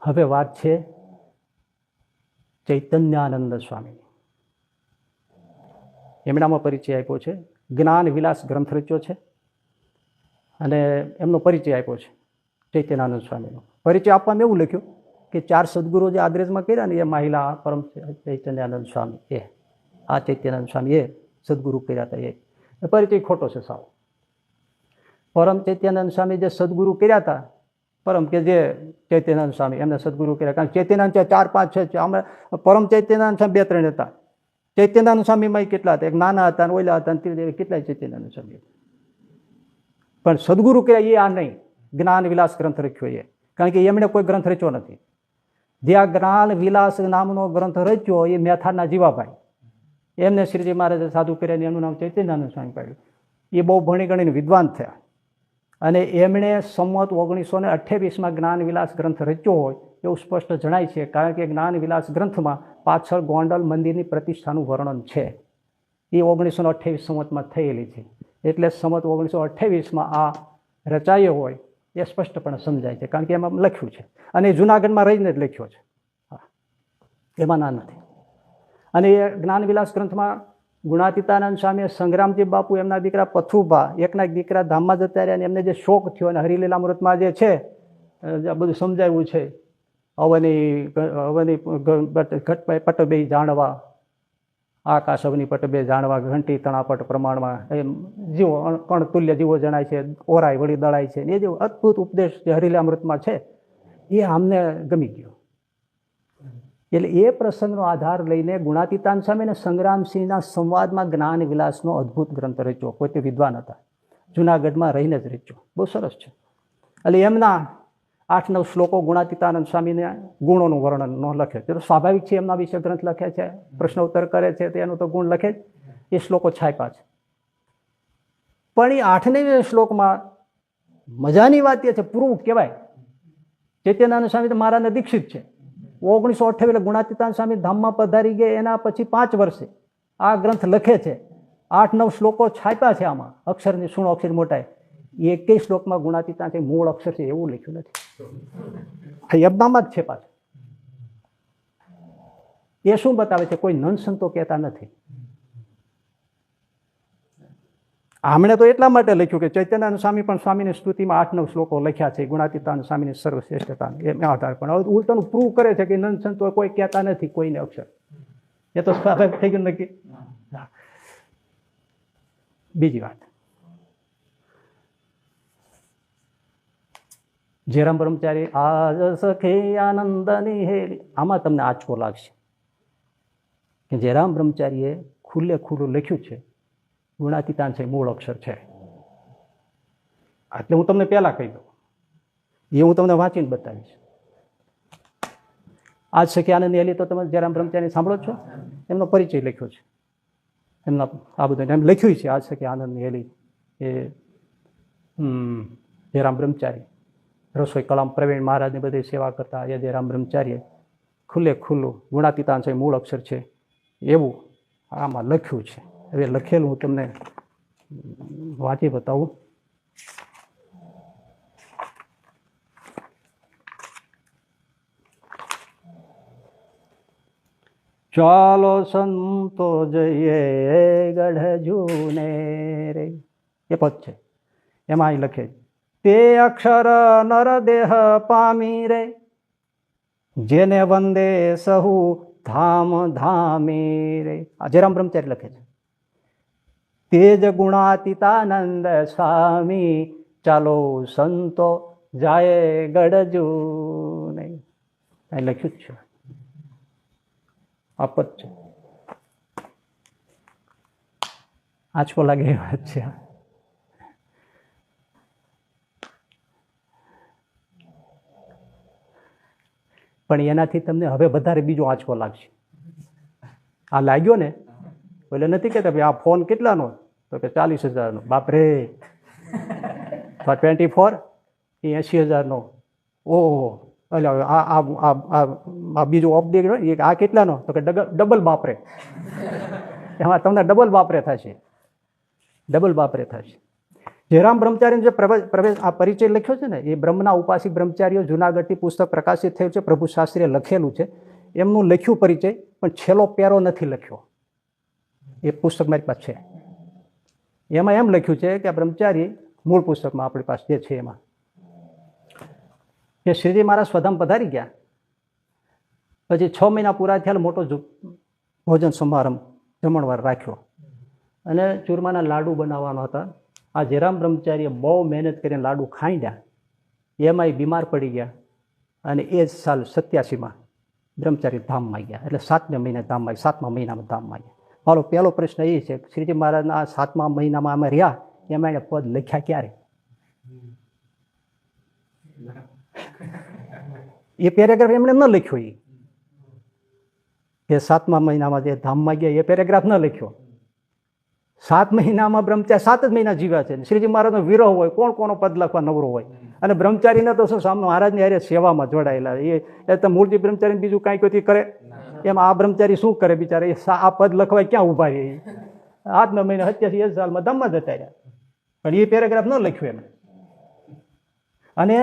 હવે વાત છે ચૈતન્યાનંદ સ્વામીની. એમનામાં પરિચય આપ્યો છે. જ્ઞાન વિલાસ ગ્રંથ રચ્યો છે અને એમનો પરિચય આપ્યો છે ચૈતન્યાનંદ સ્વામીનો. પરિચય આપવામાં એવું લખ્યું કે 4 સદગુરુ જે આગ્રેજમાં કર્યા ને એ મહિલા પરમ ચૈતન્યાનંદ સ્વામી આ ચૈતન્યાનંદ સ્વામી સદગુરુ કર્યા હતા. એ પરિચય ખોટો છે સાવ. પરમ ચૈતન્યાનંદ સ્વામી જે સદગુરુ કર્યા હતા, પરમ કે જે ચૈતન્યાનંદ સ્વામી એમને સદગુરુ કર્યા. કારણ કે ચૈતન્યાનંદ 4, 5, 6 અમે પરમ ચૈતન્યાનંદ સ્વામી 2, 3 હતા. ચૈતન્યાનંદ સ્વામીમાં કેટલા હતા? એક નાના હતા, ઓલા હતા, કેટલાય ચૈતન્યાનંદ સ્વામી. પણ સદગુરુ કર્યા એ આ નહીં. જ્ઞાન વિલાસ ગ્રંથ રચ્યો એ, કારણ કે એમણે કોઈ ગ્રંથ રચ્યો નથી. જે આ જ્ઞાન વિલાસ નામનો ગ્રંથ રચ્યો એ મેથાના જીવાભાઈ, એમને શ્રીજી મહારાજે સાધુ કર્યા, એમનું નામ ચૈતન્યાનંદ સ્વામી પાડ્યું. એ બહુ ભણી ગણીને વિદ્વાન થયા અને એમણે સંમત 1928માં જ્ઞાન વિલાસ ગ્રંથ રચ્યો હોય એવું સ્પષ્ટ જણાય છે. કારણ કે જ્ઞાન વિલાસ ગ્રંથમાં પાછળ ગોંડલ મંદિરની પ્રતિષ્ઠાનું વર્ણન છે. એ 1928 સંમતમાં થયેલી છે. એટલે સંમત 1928માં આ રચાયો હોય એ સ્પષ્ટપણે સમજાય છે, કારણ કે એમાં લખ્યું છે અને જુનાગઢમાં રહીને જ લખ્યો છે. એમાં ના નથી. અને એ જ્ઞાન વિલાસ ગ્રંથમાં ગુણાતીતાનંદ સ્વામી, સંગ્રામજી બાપુ, એમના દીકરા પથુભા, એકના દીકરા ધામમાં જતા રહ્યા અને એમને જે શોખ થયો અને હરિલીલામૃતમાં જે છે બધું સમજાવ્યું છે. અવની પટ બે જાણવા, આકાશ અવની પટ બે જાણવા, ઘંટી તણાપટ પ્રમાણમાં એમ જીવો કણ તુલ્ય જીવો જણાય છે, ઓરાય વળી દળાય છે. એ જે અદ્ભુત ઉપદેશ જે હરિલીલામૃતમાં છે એ અમને ગમી ગયો. એટલે એ પ્રસંગનો આધાર લઈને ગુણાતીતાનંદ સ્વામી અને સંગ્રામસિંહના સંવાદમાં જ્ઞાન વિલાસનો અદ્ભુત ગ્રંથ રચ્યો. પોતે વિદ્વાન હતા, જુનાગઢમાં રહીને જ રચ્યો. બહુ સરસ છે. એટલે એમના 8-9 શ્લોકો ગુણાતીતાનંદ સ્વામીને ગુણોનું વર્ણન ન લખે તો સ્વાભાવિક છે. એમના વિશે ગ્રંથ લખે છે, પ્રશ્ન ઉત્તર કરે છે, તો એનું તો ગુણ લખે જ. એ શ્લોકો છાપ્યા છે. પણ એ 8 શ્લોકમાં મજાની વાત એ છે, પૂરું કહેવાય. ચૈતન્યાનંદ સ્વામી તો મારાને દીક્ષિત છે. 1928 ગુણાતીતાનંદ સ્વામી ધામમાં પધારી ગયા એના પછી 5 વર્ષે આ ગ્રંથ લખે છે. 8-9 શ્લોકો છાપ્યા છે. આમાં અક્ષરની સુણો અક્ષર મોટાય. એકેય શ્લોકમાં ગુણાતીતાનંદ મૂળ અક્ષર છે એવું લખ્યું નથી. યજ્ઞામાં જ છે પાછું. એ શું બતાવે છે? કોઈ નનસંતો કહેતા નથી. આમણે તો એટલા માટે લખ્યું કે ચૈતન્યાનંદ સ્વામી પણ સ્વામીની સ્તુતિમાં 8-9 શ્લોકો લખ્યા છે. ગુણાતીતાનંદ સ્વામીની સર્વશ્રેષ્ઠતા એ આધાર. પણ હવે ઉલટાનું પ્રૂવ કરે છે કે નનસંતો કોઈ કહેતા નથી કોઈને અક્ષર. એ તો સ્વાભાવિક થઈ ગયું નક્કી. બીજી વાત, જેરામ બ્રહ્મચારી આજ સખી આનંદની હેલી, આમાં તમને આંચકો લાગશે કે જેરામ બ્રહ્મચારીએ ખુલ્લું લખ્યું છે ગુણાતીતાનંદ છે મૂળ અક્ષર છે. એટલે હું તમને પહેલા કહી દઉં, એ હું તમને વાંચીને બતાવીશ. આજ સખી આનંદની હેલી તો તમે જેરામ બ્રહ્મચારી સાંભળો છો? એમનો પરિચય લખ્યો છે. એમના આ બધું એમ લખ્યું છે. આજ સખી આનંદની હેલી એ જેરામ બ્રહ્મચારી રસોઈ કલામ પ્રવીણ મહારાજની બધી સેવા કરતા એ જેરામ બ્રહ્મચારીએ ખુલ્લું ગુણાતીતાનંદ છે મૂળ અક્ષર છે એવું આમાં લખ્યું છે. હવે લખેલું હું તમને વાંચી બતાવું. ચાલો સંતો જઈએ ગઢજુને રે, એ પદ છે. એમાં અહીં લખે તે અક્ષર નરદેહ પામી રે, જેને વંદે સહુ ધામ ધામી રે. આ જેરામ બ્રહ્મચારી લખે છે. તેજ ગુણાતીતાનંદ સ્વામી ચાલો સંતો જાય ગઢજુ નહીં. અહીં લખ્યું જ છે. આપત છે. આંચકો લાગે એ વાત છે. પણ એનાથી તમને હવે વધારે બીજો આંચકો લાગશે. આ લાગ્યો ને એટલે નથી કહેતા ભાઈ આ ફોન કેટલાનો? તો કે 40,000નો. બાપરે! 24 એ 80,000નો. ઓહો! એટલે આ બીજું અપડેટ હોય આ કેટલાનો? તો કે ડબલ બાપરે. એમાં તમને ડબલ બાપરે થશે. જયરામ બ્રહ્મચારીનો જે પ્રવેશ આ પરિચય લખ્યો છે ને, એ બ્રહ્મના ઉપાસિક બ્રહ્મચારીઓ જુનાગઢથી પુસ્તક પ્રકાશિત થયું છે, પ્રભુ શાસ્ત્રીએ લખેલું છે. એમનું લખ્યું પરિચય, પણ છેલ્લો પેરો નથી લખ્યો. એ પુસ્તક મારી પાસે છે. એમાં એમ લખ્યું છે કે આ બ્રહ્મચારી મૂળ પુસ્તકમાં આપણી પાસે જે છે એમાં કે શ્રીજી મહારાજ સ્વધામ પધારી ગયા પછી 6 મહિના પૂરા થયા, મોટો ભોજન સમારંભ જમણવાર રાખ્યો અને ચૂરમાના લાડુ બનાવવાનો હતા. આ જયરામ બ્રહ્મચારીએ બહુ મહેનત કરીને લાડુ ખાંડ્યા, એમાંય બીમાર પડી ગયા અને એ જ સાલ 87માં બ્રહ્મચારી ધામમાં ગયા. એટલે 7મા મહિને ધામમાં, 7મા મહિનામાં ધામમાં ગયા. મારો પહેલો પ્રશ્ન એ છે કે શ્રીજી મહારાજના 7મા મહિનામાં અમે રહ્યા, એમાં એને પદ લખ્યા ક્યારે? એ પેરેગ્રાફ એમણે ન લખ્યો. એ 7મા મહિનામાં જે ધામમાં ગયા એ પેરેગ્રાફ ન લખ્યો. 7 મહિનામાં બ્રહ્મચારી 7 જ મહિના જીવ્યા છે. શ્રીજી મહારાજનો વિરહ હોય, કોણ કોનો પદ લખવા નવરો હોય? અને બ્રહ્મચારીને તો શું સામે મહારાજની હારે સેવામાં જોડાયેલા. એ તો મૂળજી બ્રહ્મચારી બીજું કાંઈ કોઈ કરે, એમ આ બ્રહ્મચારી શું કરે બિચારા? આ પદ લખવા ક્યાં ઉભા રહે? 8મા મહિના 87 સાલમાં ધામમાં જતા રહ્યા, પણ એ પેરેગ્રાફ ન લખ્યું એમ. અને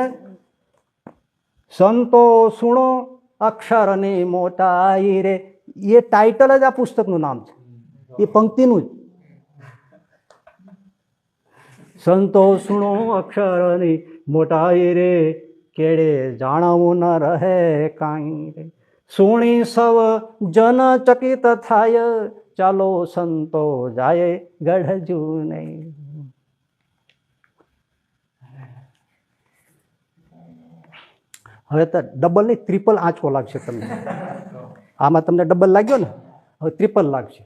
સંતો સુણો અક્ષરની મોટાઈ રે, એ ટાઇટલ જ આ પુસ્તકનું નામ છે, એ પંક્તિનું જ. સંતો સુણો અક્ષરની મોટાઈ રે, કેડે જાણવું ન રહે કાંઈ રે, સુણી સવ જન ચકિત થાય, ચાલો સંતો જાય ગઢજુ નહીં. હવે તો ડબલ નહીં, ટ્રિપલ આંચકો લાગશે તમને. આમાં તમને ડબલ લાગ્યો ને, હવે ટ્રિપલ લાગશે.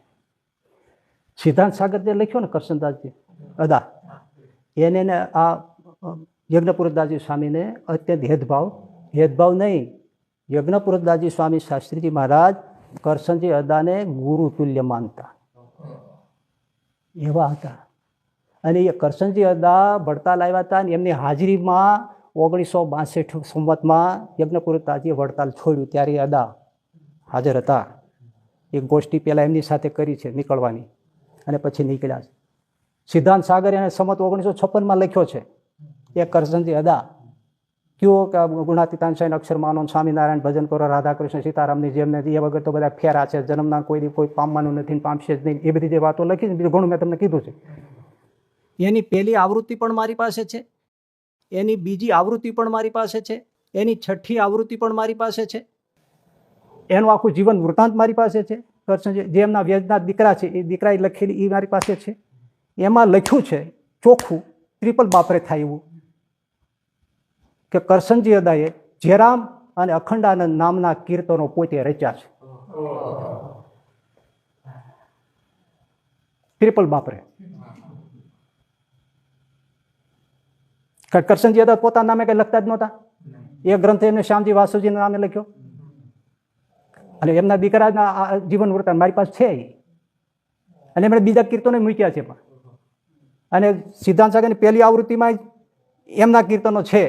સિદ્ધાંત સાગર જે લખ્યો ને કરશનદાસજી અદા, એને આ યજ્ઞપુરદાસજી સ્વામીને અત્યંત હેદભાવ નહીં, યજ્ઞપુરદાસજી સ્વામી શાસ્ત્રીજી મહારાજ કરશનજી અદાને ગુરુ તુલ્ય માનતા એવા હતા. અને એ કરશનજી અદા વડતાલ આવ્યા હતા અને એમની હાજરીમાં 1962 સંવતમાં યજ્ઞપુરદાસજીએ વડતાલ છોડ્યું ત્યારે અદા હાજર હતા. એક ગોષ્ઠી પહેલાં એમની સાથે કરી છે નીકળવાની, અને પછી નીકળ્યા છે. સિદ્ધાંત સાગર એને સંવત 1956માં લખ્યો છે. એ કરશનજી અદા કયો કે ગુણાતીતાન સાઈન અક્ષરમાનો સ્વામિનારાયણ ભજન કરો, રાધાકૃષ્ણ સીતારામની જેમ નથી, એ વગર તો બધા ફેરા છે, જન્મના કોઈ પામવાનું નથી, પામશે જ નહીં, એ બધી જે વાતો લખી છે બીજું ઘણું મેં તમને કીધું છે. એની પહેલી આવૃત્તિ પણ મારી પાસે છે, એની બીજી આવૃત્તિ પણ મારી પાસે છે, એની 6ઠી આવૃત્તિ પણ મારી પાસે છે, એનું આખું જીવન વૃત્તાંત મારી પાસે છે. કરશનજી જે એમના વ્યજના દીકરા છે એ દીકરાએ લખેલી એ મારી પાસે છે. એમાં લખ્યું છે ચોખ્ખું, ટ્રિપલ બાપરે થાય એવું, કે કરશનજી અદાએ જયરામ અને અખંડાનંદ નામના કીર્તનો પોતે રચ્યા છે. ટ્રિપલ બાપરે. કરશનજી અદા પોતાના નામે કઈ લખતા જ નહોતા. એ ગ્રંથ એમને શ્યામજી વાસુજીના નામે લખ્યો, અને એમના દીકરાના જીવન વૃત્તાંત મારી પાસે છે. અને એમણે બીજા કીર્તનો મૂક્યા છે પણ. અને સિદ્ધાંત સાગરની પહેલી આવૃત્તિમાં એમના કીર્તનો છે,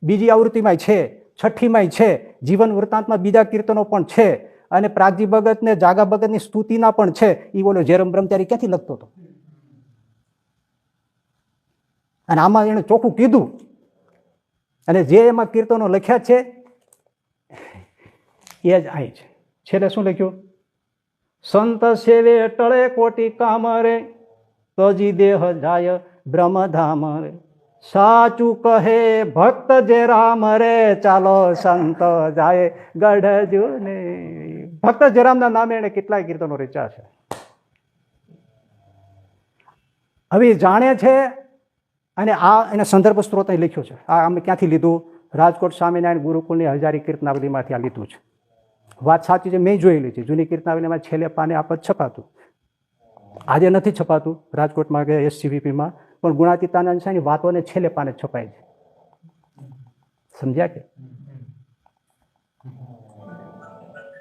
બીજી આવૃત્તિમાં છે, 6ઠીમાં છે, જીવન વૃત્તાંતમાં બીજા કીર્તનો પણ છે, અને પ્રાગજી ભગત ને જાગા ભગતની સ્તુતિના પણ છે. એ બોલો જયરામ બ્રહ્મચારી ક્યાંથી લખતો હતો? અને આમાં એને ચોખ્ખું કીધું. અને જે એમાં કીર્તનો લખ્યા છે એ જ અહીં છે. છેલ્લે શું લખ્યું? સંત સેવે ટળે કોટી કામ રે, તજી દેહ જાય બ્રહ્મધામ રે, સાચું કહે ભક્ત જે રામ રે, ચાલો સંત જાય ગઢજુ ને. ભક્ત જયરામના નામે એને કેટલાય કીર્તનો રચ્યા છે. હવે જાણે છે, અને આ એને સંદર્ભ સ્ત્રોત લખ્યો છે. આ અમે ક્યાંથી લીધું? રાજકોટ સ્વામિનારાયણ ગુરુકુળની હજારી કીર્તનાવલીમાંથી આ લીધું છે. વાત સાચી છે, મેં જોયેલી છે. જૂની કીર્તનાવલીમાં છેલ્લે પાને આ પદ છપાતું, આજે નથી છપાતું રાજકોટમાં કે SCVP-માં, પણ ગુણાતીતાનંદ સાંઈની વાતોને છેલ્લે પાને છપાય છે. સમજ્યા કે?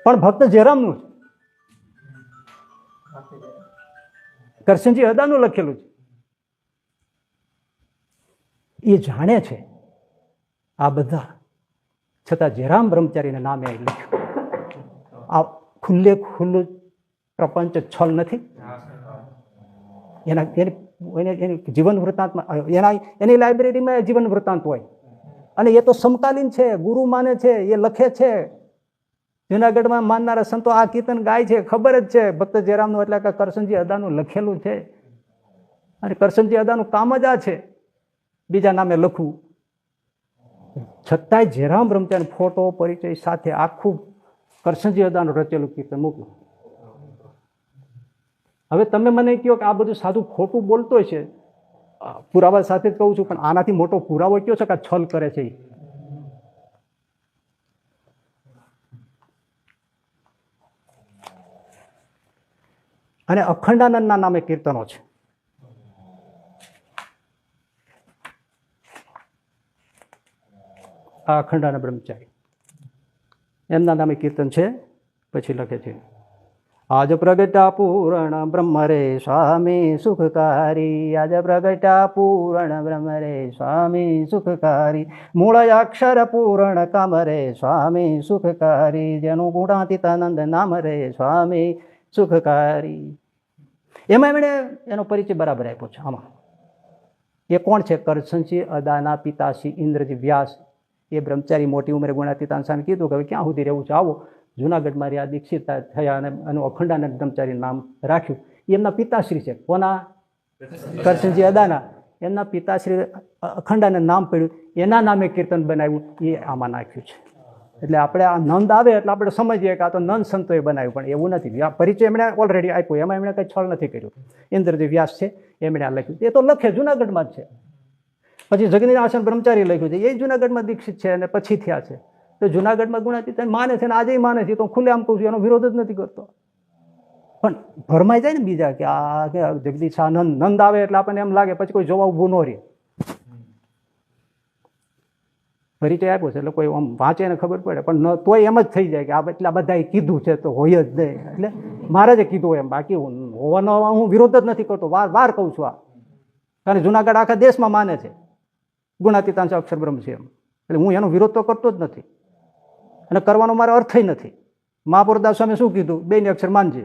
પણ ભક્ત જયરામનું કરશનજી અદાનું લખેલું છે. એ જાણે છે આ બધા, છતાં જયરામ બ્રહ્મચારીને નામે અહીં લખ્યું. આ ખુલ્લે ખુલ્લું પ્રપંચ છલ નથી. એની એની જીવન વૃત્તાંતમાં એની લાઇબ્રેરીમાં જીવન વૃત્તાંત હોય, અને એ તો સમકાલીન છે, ગુરુ માને છે, એ લખે છે. જુનાગઢમાં માનનારા સંતો આ કીર્તન ગાય છે, ખબર જ છે ભક્ત જયરામનું, એટલે કે કરશનજી અદાનું લખેલું છે. અને કરશનજી અદાનું કામ જ આ છે, બીજા નામે લખવું. છતાંય જયરામ બ્રહ્મચારી ફોટો પરિચય સાથે આખું કરશનજી અદાનું રચેલું કીર્તન મૂક્યું. હવે તમે મને કહો કે આ બધું સાધુ ખોટું બોલતો છે, પુરાવા સાથે જ કહું છું, પણ આનાથી મોટો પુરાવો કયો છે કે આ છલ કરે છે? અને અખંડાનંદના નામે કીર્તનો છે. આ અખંડાનંદ બ્રહ્મચારી એમના નામે કીર્તન છે. પછી લખે છે, આજ પ્રગટા પૂરણ બ્રહ્મ રે સ્વામી સુખકારી, આજ પ્રગટા પૂરણ બ્રહ્મ રે સ્વામી સુખકારી, મૂળ અક્ષર પૂરણ કામ રે સ્વામી સુખકારી, જેનું ગુણાતીતાનંદ નામ રે સ્વામી સુખકારી. એમાં એમણે એનો પરિચય બરાબર આપ્યો છે. આમાં એ કોણ છે? કરશનજી અદાના પિતાશ્રી ઇન્દ્રજી વ્યાસ. એ બ્રહ્મચારી મોટી ઉંમરે ગુણાતીતાન સ્વામી કીધું કે હવે ક્યાં સુધી રહેવું છે, આવો જુનાગઢમાં રહ્યા, દીક્ષિત થયા, અને એનું અખંડાનંદ બ્રહ્મચારી નામ રાખ્યું. એમના પિતાશ્રી છે. કોના? કરશનજી અદાના. એમના પિતાશ્રી અખંડાનંદ નામ પડ્યું, એના નામે કીર્તન બનાવ્યું, એ આમાં નાખ્યું છે. એટલે આપણે આ નંદ આવે એટલે આપણે સમજીએ કે આ તો નંદ સંતોએ બનાવ્યું, પણ એવું નથી. આ પરિચય એમણે ઓલરેડી આપ્યો, એમાં એમણે કંઈ છળ નથી કર્યું. ઇન્દ્રજી વ્યાસ છે, એમણે આ લખ્યું. એ તો લખે જુનાગઢમાં જ છે. પછી જગની આસન બ્રહ્મચારી લખ્યું છે, એ જુનાગઢમાં દીક્ષિત છે અને પછી થયા છે. તો જુનાગઢમાં ગુણાતીતાન માને છે, ને આજે માને છે, તો ખુલ્લે આમ કહું છું, એનો વિરોધ જ નથી કરતો. પણ ભરમાઈ જાય ને બીજા કે આ જગદીશ આનંદ નંદ આવે એટલે આપણને એમ લાગે, પછી કોઈ જોવા ઊભું ન રહે. પરિચય આપ્યો છે એટલે કોઈ આમ વાંચે ને ખબર પડે, પણ તોય એમ જ થઈ જાય કે આ એટલા બધાએ કીધું છે તો હોય જ નહીં, એટલે મારે જ કીધું એમ. બાકી હોવાનો હું વિરોધ જ નથી કરતો, વાર કહું છું આ. કારણ જુનાગઢ આખા દેશમાં માને છે ગુણાતીતાન અક્ષર બ્રહ્મ છે એમ, એટલે હું એનો વિરોધ તો કરતો જ નથી, અને કરવાનો મારો અર્થ નથી. મહાપુરદાસ સ્વામી શું કીધું? બેની અક્ષર માનજે.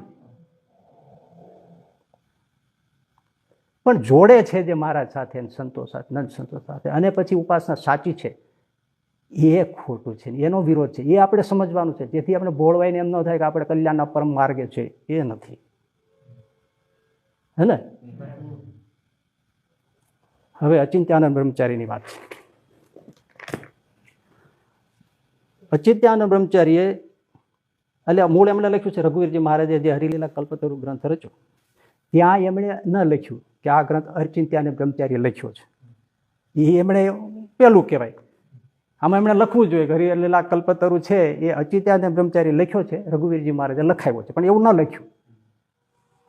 પણ જોડે છે જે મહારાજ સાથે, સંતો સાથે, નંદ સંતો સાથે, અને પછી ઉપાસના સાચી છે, એ ખોટું છે, એનો વિરોધ છે. એ આપણે સમજવાનું છે, જેથી આપણે બોળવાઈને એમ ન થાય કે આપણે કલ્યાણના પરમ માર્ગે છે. એ નથી, હે ને? હવે અચિંત્યાનંદ બ્રહ્મચારીની વાત છે. અચિંત્યાનંદ બ્રહ્મચારીએ એટલે મૂળ એમણે લખ્યું છે, રઘુવીરજી મહારાજે જે હરિલીલા કલ્પતરુ ગ્રંથ રચ્યો, ત્યાં એમણે ન લખ્યું કે આ ગ્રંથ અચિંત્યાનંદ બ્રહ્મચારીએ લખ્યો છે. એ એમણે પહેલું કહેવાય. આમાં એમણે લખવું જોઈએ કે હરિલીલા કલ્પતરુ છે એ અચિંત્યાનંદ બ્રહ્મચારી લખ્યો છે, રઘુવીરજી મહારાજે લખાવ્યો છે, પણ એવું ન લખ્યું.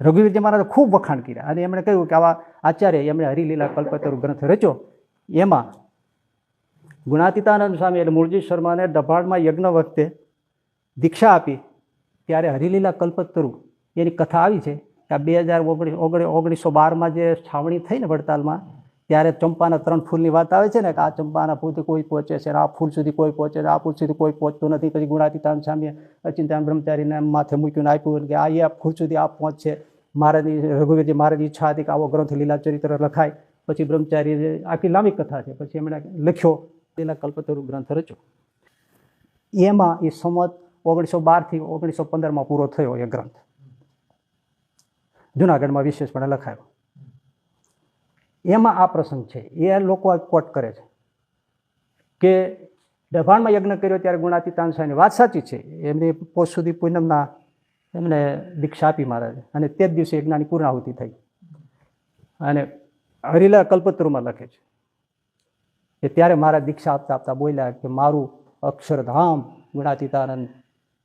રઘુવીરજી મહારાજે ખૂબ વખાણ કર્યા, અને એમણે કહ્યું કે આવા આચાર્ય એમણે હરિલીલા કલ્પતરુ ગ્રંથ રચ્યો. એમાં ગુણાતીતાનંદ સ્વામી એટલે મૂળજી શર્માને ડભાણમાં યજ્ઞ વખતે દીક્ષા આપી ત્યારે હરિલીલા કલ્પતરુ એની કથા આવી છે. આ 1912માં જે છાવણી થઈ ને વડતાલમાં, ત્યારે ચંપાના 3 ફૂલની વાત આવે છે ને, કે આ ચંપાના ફૂલથી કોઈ પહોંચે છે, આ ફૂલ સુધી કોઈ પહોંચે છે, આ ફૂલ સુધી કોઈ પહોંચતું નથી. પછી ગુણાતીતાનંદ સ્વામીએ અચિંત્યાનંદ બ્રહ્મચારીને માથે મૂક્યું આપ્યું કે આ ફૂલ સુધી આ પહોંચશે. મહારાજની રઘુવીરજી મહારાજની ઈચ્છા હતી કે આવો ગ્રંથ લીલા ચરિત્ર લખાય. પછી બ્રહ્મચારી આખી લાંબી કથા છે, પછી એમણે લખ્યો લીલા કલ્પતરુ ગ્રંથ રચ્યો. એમાં એ સંમત 1912 થી 1915માં પૂરો થયો એ ગ્રંથ. જુનાગઢમાં વિશેષપણે લખાયો. એમાં આ પ્રસંગ છે, એ લોકો કોટ કરે છે કે ડભાણમાં યજ્ઞ કર્યો ત્યારે ગુણાતીતાન સ્વામીની વાત સાચી છે. એમની પોષ સુધી પૂનમના એમને દીક્ષા આપી મહારાજે, અને તે જ દિવસે યજ્ઞની પૂર્ણાહુતિ થઈ. અને હરિલીલા કલ્પતરુમાં લખે છે કે ત્યારે મારા દીક્ષા આપતા આપતા બોલ્યા કે મારું અક્ષરધામ ગુણાતીતાનંદ,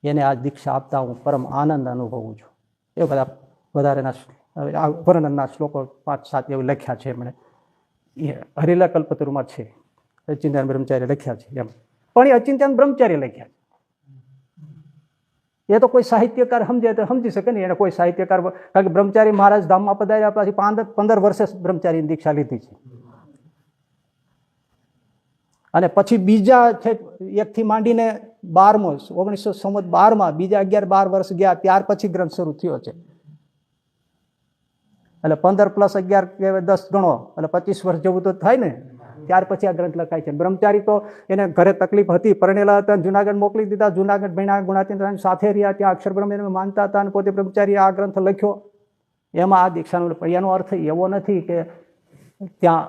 એને આ દીક્ષા આપતા હું પરમ આનંદ અનુભવું છું. એ બધા વધારેના વર્ણનના શ્લોકો 5-7 એવું લખ્યા છે એમણે. એ હરિલીલા કલ્પતરુમાં છે, અચિંત્યાનંદ બ્રહ્મચારી લખ્યા છે એમ. પણ એ અચિંત્યાનંદ બ્રહ્મચારી લખ્યા છે. એ તો કોઈ સાહિત્યકાર સમજે તો સમજી શકે ને, એને કોઈ સાહિત્યકાર, કારણ કે બ્રહ્મચારી મહારાજ ધામમાં પધાર્યા પછી 15 વર્ષે બ્રહ્મચારીની દીક્ષા લીધી છે. અને પછી બીજા છે 1 થી માંડીને 1912માં બીજા 11-12 વર્ષ ગયા, ત્યાર પછી ગ્રંથ શરૂ થયો છે. એટલે 15+11 કે 10 ગણો એટલે 25 વર્ષ જેવું તો થાય ને, ત્યાર પછી આ ગ્રંથ લખાય છે. બ્રહ્મચારી તો એને ઘરે તકલીફ હતી, પરણેલા હતા, જુનાગઢ મોકલી દીધા, જુનાગઢ ભણ્યા, ગુણાતીતાન સાથે રહ્યા, ત્યાં અક્ષર બ્રહ્મ એને માનતા હતા અને પોતે બ્રહ્મચારી આ ગ્રંથ લખ્યો. એમાં આ દીક્ષાનો એનો અર્થ એવો નથી કે ત્યાં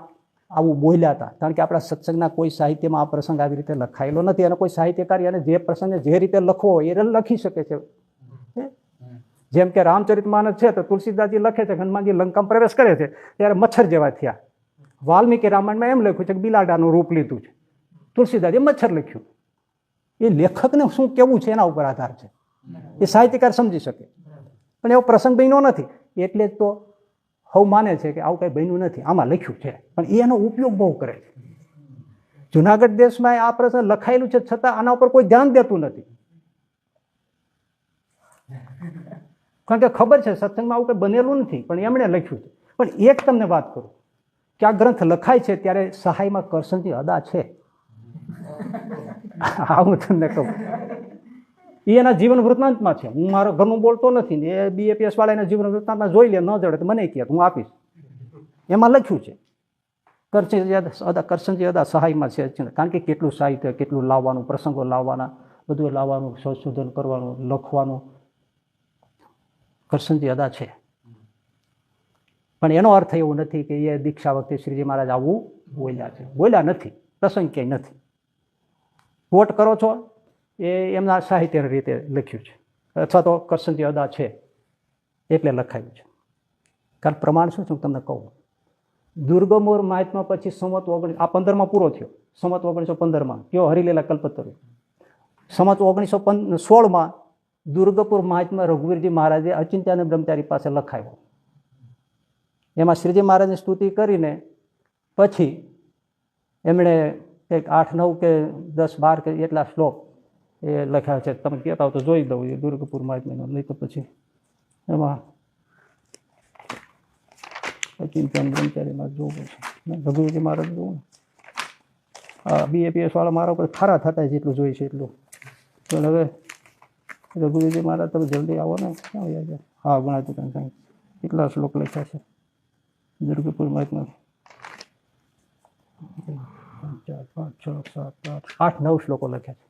આવું બોલ્યા હતા, કારણ કે આપણા સત્સંગના કોઈ સાહિત્યમાં આ પ્રસંગ આવી રીતે લખાયેલો નથી. અને કોઈ સાહિત્યકારી અને જે પ્રસંગે જે રીતે લખવો હોય એ લખી શકે છે. જેમ કે રામચરિતમાનસ છે તો તુલસીદાસજી લખે છે હનુમાનજી લંકામાં પ્રવેશ કરે છે ત્યારે મચ્છર જેવા થયા. વાલ્મીકી રામાયણમાં એમ લખ્યું છે કે બિલાડાનું રૂપ લીધું છે, તુલસીદાસે મચ્છર લખ્યું. એ લેખકને શું કેવું છે એના ઉપર આધાર છે, એ સાહિત્યકાર સમજી શકે. પણ એવો પ્રસંગ બન્યો નથી એટલે જ તો હવ માને છે કે આવું કંઈ બન્યું નથી, આમાં લખ્યું છે, પણ એનો ઉપયોગ બહુ કરે છે. જુનાગઢ દેશમાં આ પ્રસંગ લખાયેલું છે છતાં આના ઉપર કોઈ ધ્યાન દેતું નથી, કારણ કે ખબર છે સત્સંગમાં આવું કંઈ બનેલું નથી, પણ એમણે લખ્યું છે. પણ એક તમને વાત કરું કે આ ગ્રંથ લખાય છે ત્યારે સહાયમાં કરસનજી અદા છે. હું તમને કહું, એ એના જીવન વૃત્તાંતમાં છે. હું મારા ઘરનું બોલતો નથી ને એ BAPS વાળા એના જીવન વૃત્તાંતમાં જોઈ લે, ન જડે તો મને કહે, હું આપીશ. એમાં લખ્યું છે કરસનજી અદા સહાયમાં છે, કારણ કે કેટલું સાહિત્ય, કેટલું લાવવાનું, પ્રસંગો લાવવાના, બધું લાવવાનું, સંશોધન કરવાનું, લખવાનું, કરસનજી અદા છે. પણ એનો અર્થ એવો નથી કે એ દીક્ષા વખતે શ્રીજી મહારાજ આવું બોલ્યા છે. બોલ્યા નથી, પ્રસંગ ક્યાંય નથી. કોટ કરો છો એ એમના સાહિત્યની રીતે લખ્યું છે, અથવા તો કરસનજી અદા છે એટલે લખાયું છે. કારણ પ્રમાણ શું છે હું તમને કહું. દુર્ગમોર મહાત્મા પછી સંવત 15માં પૂરો થયો, સંવત 1915માં કયો હરિલીલા કલ્પતરુ. સંવત 1916માં દુર્ગપુર મહાત્મા રઘુવીરજી મહારાજે અચિંત્યાનંદ બ્રહ્મચારી પાસે લખાયો. એમાં શ્રીજી મહારાજની સ્તુતિ કરીને પછી એમણે કંઈક 8, 9 કે 10, 12 કે એટલા શ્લોક એ લખ્યા છે. તમે કહેતા હો તો જોઈ દઉં એ દુર્ગપુર મહાત્માનો, નહીં તો પછી એમાં અચિંત્યાનંદ બ્રહ્મચારીમાં જોવું છે. રઘુવીરજી મહારાજ જોવું, હા BAPS વાળા મારા ઉપર ખારા થતા જેટલું જોઈ છે એટલું. પણ હવે રઘુવીરજી મહારાજ તમે જલ્દી આવો ને, ક્યાં આવ્યા છે? હા ગુણાતીતાન સાહેબ કેટલા શ્લોક લખ્યા છે દુર્ગપુર મહાત્મા? 4, 5, 6, 7, 8, 9 શ્લોકો લખ્યા છે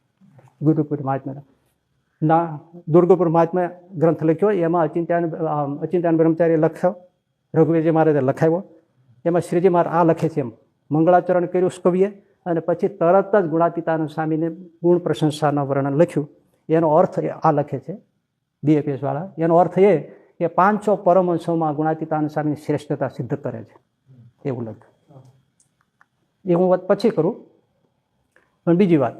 દુર્ગપુર મહાત્માના. ના દુર્ગપુર મહાત્મા ગ્રંથ લખ્યો, એમાં અચિંત્યાનંદ બ્રહ્મચારીએ લખ્યો, રઘુવીરજી મહારાજે લખાવ્યો. એમાં શ્રીજી મહારાજ આ લખે છે એમ મંગળાચરણ કર્યું કવિએ, અને પછી તરત જ ગુણાતીતાનંદ સ્વામીને ગુણ પ્રશંસાના વર્ણન લખ્યું. એનો અર્થ આ લખે છે BAPS વાળા, એનો અર્થ એ કે 500 પરમહંસોમાં ગુણાતીતાનંદ સ્વામીની શ્રેષ્ઠતા સિદ્ધ કરે છે એવું લખ્યું. એ હું વાત પછી કરું. પણ બીજી વાત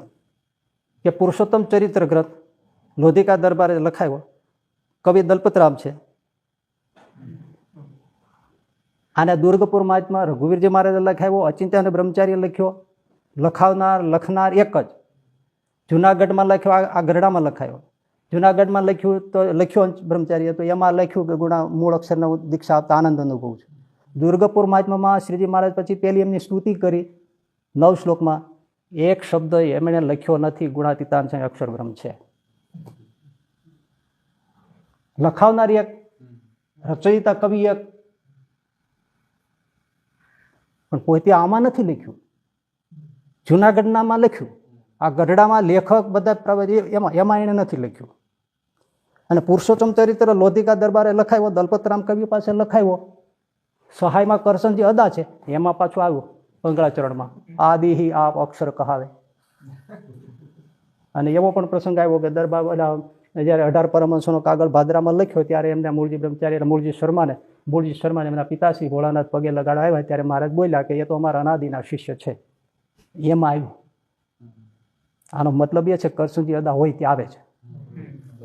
કે પુરુષોત્તમ ચરિત્ર ગ્રંથ લોધિકા દરબારે લખાયો, કવિ દલપતરામ છે. આને દુર્ગપુર મહાત્મા રઘુવીરજી મહારાજે લખાવ્યો, અચિંત્યાનંદ બ્રહ્મચારીએ લખ્યો. લખનાર એક જ. જુનાગઢમાં લખ્યો, આ ગરડામાં લખાયો. જુનાગઢમાં લખ્યો બ્રહ્મચારીએ તો એમાં લખ્યું કે મૂળ અક્ષરને દીક્ષા આપતા આનંદ અનુભવ છે. દુર્ગપુર મહાત્મામાં શ્રીજી મહારાજ પછી પેલી એમની સ્તુતિ કરી 9 શ્લોકમાં, એક શબ્દ એમણે લખ્યો નથી ગુણાતીતાન છે અક્ષર બ્રહ્મ છે. લખાવનારી એક, રચયિતા કવિ એક, પણ પોતે આમાં નથી લખ્યું, જુનાગઢનામાં લખ્યું. આ ગઢડામાં લેખક બધા એમાં એને નથી લખ્યું. અને પુરુષોત્તમ ચરિત્ર લોધિકા દરબારે લખાયો, દલપતરામ કવિ પાસે લખાયો. સહાયમાં કરસનજી અદા છે, એમાં પાછું આવ્યું મંગળાચરણમાં આદિ આપ અક્ષર કહાવે. અને એવો પણ પ્રસંગ આવ્યો કે દરબાર જ્યારે 18 પરમહંસોનો કાગળ ભાદરામાં લખ્યો ત્યારે એમને મૂળજી શર્માને એમના પિતાશ્રી ભોળાનાથ પગે લગાડવા આવ્યા ત્યારે મહારાજ બોલ્યા કે એ તો અમારા અનાદિના શિષ્ય છે. એમાં આવ્યું. આનો મતલબ એ છે કરસનજી અદા હોય ત્યાં આવે છે.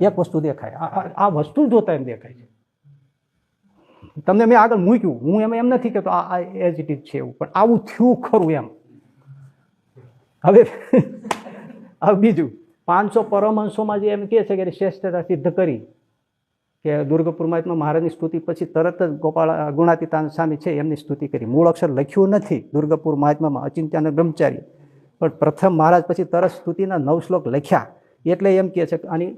એક વસ્તુ દેખાય, આ વસ્તુ જોતા એમ દેખાય છે. તમને મેં આગળ મૂક્યું, હું એમ નથી કહેતો આ એજ ઇટ ઇઝ છે એવું, પણ આવું થયું ખરું એમ. હવે બીજું 500 પરમહંસોમાં જે એમ કહે છે કે શ્રેષ્ઠતા સિદ્ધ કરી કે દુર્ગપુર મહારાજની સ્તુતિ પછી તરત જ ગુણાતીતાનંદ સ્વામી છે એમની સ્તુતિ કરી. મૂળ અક્ષર લખ્યું નથી દુર્ગપુર મહાત્મામાં અચિંત્યાનંદ બ્રહ્મચારી, પણ પ્રથમ મહારાજ પછી તરત સ્તુતિના 9 શ્લોક લખ્યા એટલે એમ કહે છે કે આની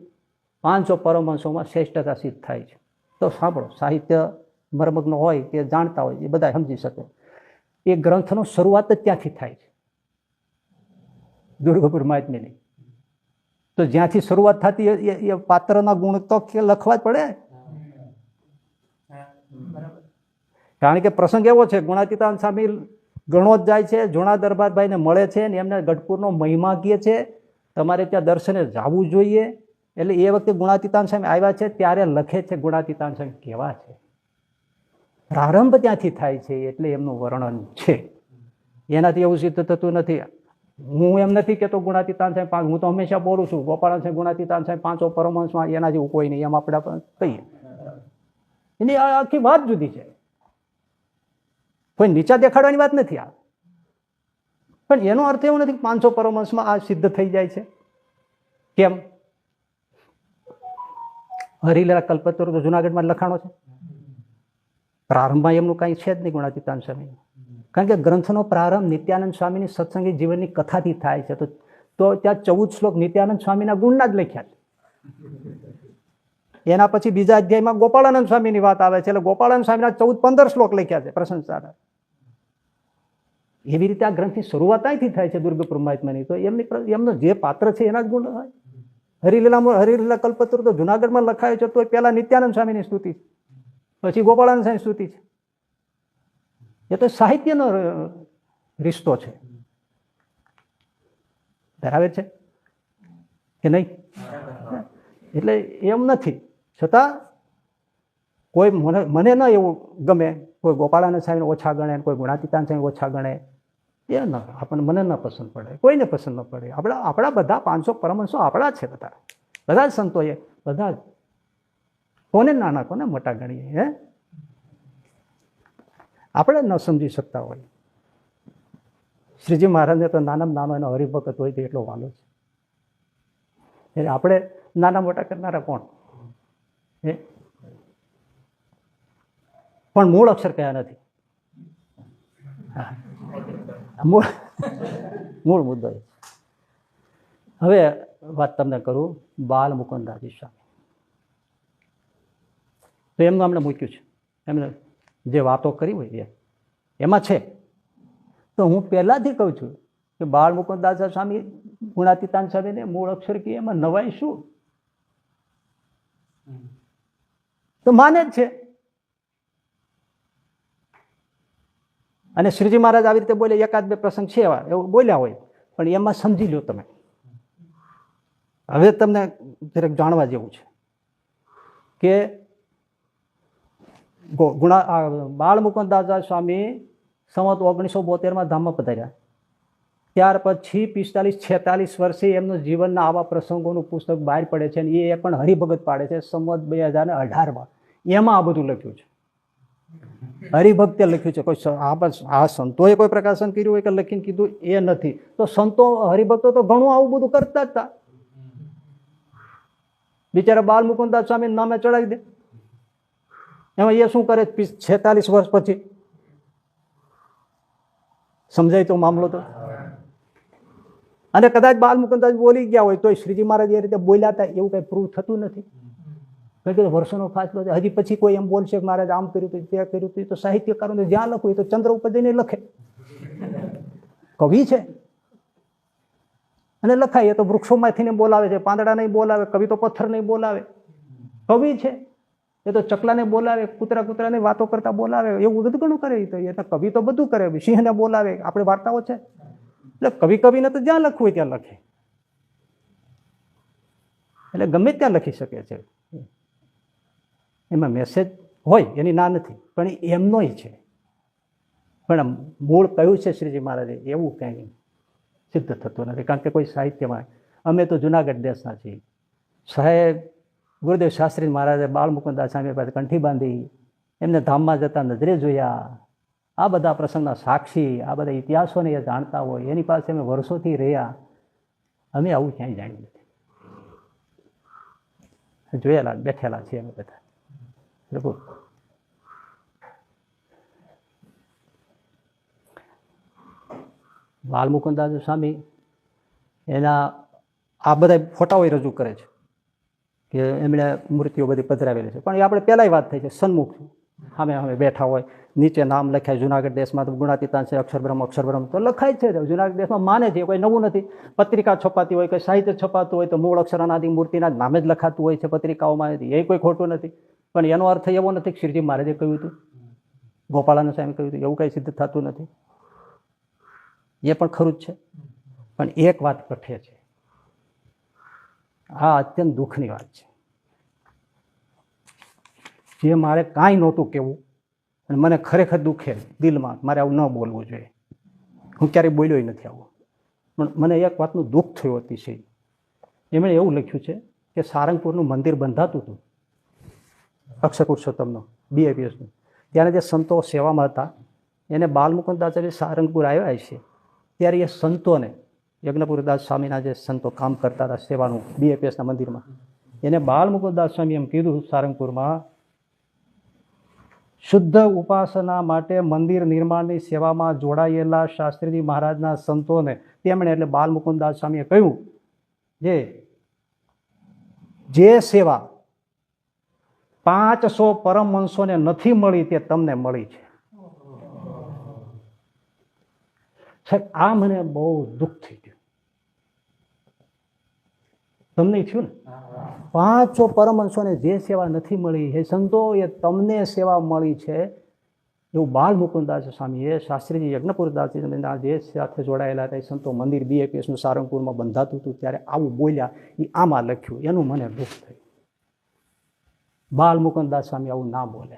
500 પરમહંસોમાં શ્રેષ્ઠતા સિદ્ધ થાય છે. તો સાંભળો, સાહિત્ય મરમગ્ન હોય કે જાણતા હોય એ બધા સમજી શકે. એ ગ્રંથનો શરૂઆત જ ત્યાંથી થાય છે, દુર્ગપુર મહાત્મ્યની. તો જ્યાંથી શરૂઆત થતી એ પાત્રના ગુણ તો લખવા જ પડે. કારણ કે પ્રસંગ એવો છે, ગુણાતીતાન સ્વામી ગણોદ જાય છે, જૂના દરબારભાઈને મળે છે ને એમને ગઢપુરનો મહિમા કહે છે, તમારે ત્યાં દર્શને જવું જોઈએ. એટલે એ વખતે ગુણાતીતાન સ્વામી આવ્યા છે ત્યારે લખે છે ગુણાતીતાન સ્વામી કેવા છે. પ્રારંભ ત્યાંથી થાય છે એટલે એમનું વર્ણન છે. એનાથી એવું સિદ્ધ થતું નથી. હું એમ નથી કહેતો ગુણાતીતાન સ્વામી, હું તો હંમેશા બોલું છું ગોપાળાન સ્વામી ગુણાતીતાન સ્વામી પાંચો પરમહંસમાં એના જેવું કોઈ નહીં, એમ આપણે કહીએ. એની આખી વાત જુદી છે. કોઈ નીચા દેખાડવાની વાત નથી આ, પણ એનો અર્થ એવો નથી કે 500 પરમહંસમાં આ સિદ્ધ થઈ જાય છે. કેમ? હરિલીલા કલ્પતરુ તો જુનાગઢમાં લખાણો છે, પ્રારંભમાં એમનું કાંઈ છે જ નહીં ગુણાતીતાન સ્વામી. કારણ કે ગ્રંથનો પ્રારંભ નિત્યાનંદ સ્વામીની સત્સંગી જીવનની કથાથી થાય છે. તો ત્યાં 14 શ્લોક નિત્યાનંદ સ્વામીના ગુણના જ લખ્યા છે. એના પછી બીજા અધ્યાયમાં ગોપાળાનંદ સ્વામીની વાત આવે છે, એટલે ગોપાળાનંદ સ્વામીના 14-15 શ્લોક લખ્યા છે પ્રશંસાના. એવી રીતે આ ગ્રંથની શરૂઆત અહીંથી થાય છે દુર્ગપુર મહાત્મ્યની. તો એમનો જે પાત્ર છે એના જ ગુણ હોય. હરિલીલા કલ્પતરુ તો જુનાગઢમાં લખાય છે, તો પહેલા નિત્યાનંદ સ્વામીની સ્તુતિ છે, પછી ગોપાળાનંદ સ્વામી સ્તુતિ છે. એ તો સાહિત્યનો રિશ્તો છે. ધરાવે છે કે નહીં? એટલે એમ નથી. છતાં કોઈ મને ન એવું ગમે, કોઈ ગોપાળાનંદ સ્વામીને ઓછા ગણે, કોઈ ગુણાતીતાન સ્વામી ઓછા ગણે, એ ન આપણને મને ન પસંદ પડે, કોઈને પસંદ ન પડે. આપણા બધા 500 પરમહંસો આપણા છે, બધા જ સંતોએ, બધા જ. કોને નાના કોને મોટા ગણીએ? હે, આપણે ન સમજી શકતા હોય. શ્રીજી મહારાજને તો નાનામાં નાનો એનો હરિભગત હોય તો એટલો વાલો છે. એટલે આપણે નાના મોટા કરનારા કોણ? પણ મૂળ અક્ષર કયા નથી. મૂળ મુદ્દો એ. હવે વાત તમને કરું બાલ મુકુંદાજી સ્વામી. તો એમનું અમને મૂક્યું છે, એમને જે વાતો કરી હોય એમાં છે. તો હું પહેલાથી કહું છું કે બાળ મુકુંદાસ સ્વામી ગુણાતીતાન સ્વામીને મૂળ અક્ષર કે એમાં નવાઈ શું? તો માને જ છે. અને શ્રીજી મહારાજ આવી રીતે બોલે, એકાદ બે પ્રસંગ છે એવા એવું બોલ્યા હોય, પણ એમાં સમજી લો તમે. હવે તમને જરાક જાણવા જેવું છે કે બાળ મુકુંદાસ સ્વામી સંવત 1972 ધામમાં પધાર્યા. ત્યાર પછી 45-46 વર્ષે એમનું જીવનના આવા પ્રસંગોનું પુસ્તક બહાર પડે છે, અને એ પણ હરિભગત પાડે છે સંવત 2018માં. એમાં આ બધું લખ્યું છે, હરિભક્તે લખ્યું છે. કોઈ આ સંતોએ કોઈ પ્રકાશન કર્યું હોય કે લખીને કીધું એ નથી. તો સંતો હરિભક્તો તો ઘણું આવું બધું કરતા જ હતા. બિચારા બાલ મુકુંદાસ સ્વામી નામે ચડાવી દે. એમાં એ શું કરે 46 વર્ષ પછી? સમજાય તો મામલો તો. અને કદાચ બાલ મુકુંદાસ બોલી ગયા હોય તો શ્રીજી મહારાજ એ રીતે બોલ્યા હતા એવું કઈ પ્રૂવ થતું નથી. કારણ કે વર્ષોનો ફાસલો છે. હજી પછી કોઈ એમ બોલશે કે મહારાજ આમ કર્યું હતું, તે કર્યું હતું. તો સાહિત્યકારોને જ્યાં લખવું તો ચંદ્ર ઉપર જઈને લખે. કવિ છે અને લખાય. એ તો વૃક્ષોમાંથી બોલાવે છે, પાંદડા નહીં બોલાવે. કવિ તો પથ્થર નહીં બોલાવે. કવિ છે એ તો ચકલાને બોલાવે, કૂતરાને વાતો કરતા બોલાવે. એવું બધું ઘણું કરે. એ તો કવિ તો બધું કરે. સિંહને બોલાવે. આપણે વાર્તાઓ છે. એટલે કવિને તો જ્યાં લખવું હોય ત્યાં લખે. એટલે ગમે ત્યાં લખી શકે છે. એમાં મેસેજ હોય એની ના નથી, પણ એમનોય છે. પણ મૂળ કયું છે શ્રીજી મહારાજે એવું કંઈ સિદ્ધ થતું નથી. કારણ કે કોઈ સાહિત્યમાં, અમે તો જુનાગઢ દેશના છીએ. સાહેબ ગુરુદેવ શાસ્ત્રી મહારાજે બાળ મુકુંદાસ સ્વામી પાસે કંઠી બાંધી, એમને ધામમાં જતા નજરે જોયા. આ બધા પ્રસંગના સાક્ષી, આ બધા ઇતિહાસોને એ જાણતા હોય, એની પાસે અમે વર્ષોથી રહ્યા. અમે આવું ક્યાંય જાણ્યું નથી. જોયેલા બેઠેલા છીએ અમે બધા. બાલ મુકુંદાસ સ્વામી એના આ બધા ફોટાઓ રજૂ કરે છે કે એમણે મૂર્તિઓ બધી પધરાવેલી છે. પણ એ આપણે પહેલાંય વાત થઈ છે, સન્મુખ સામે સામે બેઠા હોય, નીચે નામ લખાય જુનાગઢ દેશમાં તો ગુણાતીતાન છે, અક્ષરબ્રહ્મ તો લખાય જ છે. જુનાગઢ દેશમાં માને છે, કોઈ નવું નથી. પત્રિકા છપાતી હોય, કોઈ સાહિત્ય છપાતું હોય તો મૂળ અક્ષર અનાદિ મૂર્તિના જ નામે જ લખાતું હોય છે પત્રિકાઓમાં, એ કોઈ ખોટું નથી. પણ એનો અર્થ એવો નથી કે શ્રીજી મહારાજે કહ્યું હતું, ગોપાળાનંદ સ્વામી કહ્યું હતું, એવું કંઈ સિદ્ધ થતું નથી. એ પણ ખરું જ છે. પણ એક વાત કઠે છે, આ અત્યંત દુઃખની વાત છે, જે મારે કાંઈ નહોતું કહેવું અને મને ખરેખર દુઃખે દિલમાં, મારે આવું ન બોલવું જોઈએ. હું ક્યારેય બોલ્યો નથી આવું, પણ મને એક વાતનું દુઃખ થયું અતિશય. એમણે એવું લખ્યું છે કે સારંગપુરનું મંદિર બંધાતું હતું અક્ષર પુરુષોત્તમનું, BAPSનું, ત્યારે જે સંતો સેવામાં હતા એને બાલમુકુદાચાર્ય સારંગપુર આવ્યા છે, ત્યારે એ સંતોને યજ્ઞપુરદાસ સ્વામીના જે સંતો કામ કરતા હતા સેવાનું BAPSના મંદિરમાં, એને બાલમુકુદાસ સ્વામી એમ કીધું સારંગપુરમાં, શુદ્ધ ઉપાસના માટે મંદિર નિર્માણની સેવામાં જોડાયેલા શાસ્ત્રીજી મહારાજના સંતોને તેમણે એટલે બાલમુકુદાસ સ્વામીએ કહ્યું જે સેવા 500 પરમહંસોને નથી મળી તે તમને મળી છે. સાહેબ આ મને બહુ દુઃખ થઈ ગયું. તમને થયું ને? 500 પરમહંસોને જે સેવા નથી મળી, હે સંતો એ તમને સેવા મળી છે. એવું બાલમુકુદાસ સ્વામીએ શાસ્ત્રીજી યજ્ઞપુરદાસજીના જે સાથે જોડાયેલા હતા સંતો મંદિર BAPSનું સારંગપુરમાં બંધાતું હતું ત્યારે આવું બોલ્યા, એ આમાં લખ્યું. એનું મને દુઃખ થયું. બાલમુકુદાસ સ્વામી આવું ના બોલે.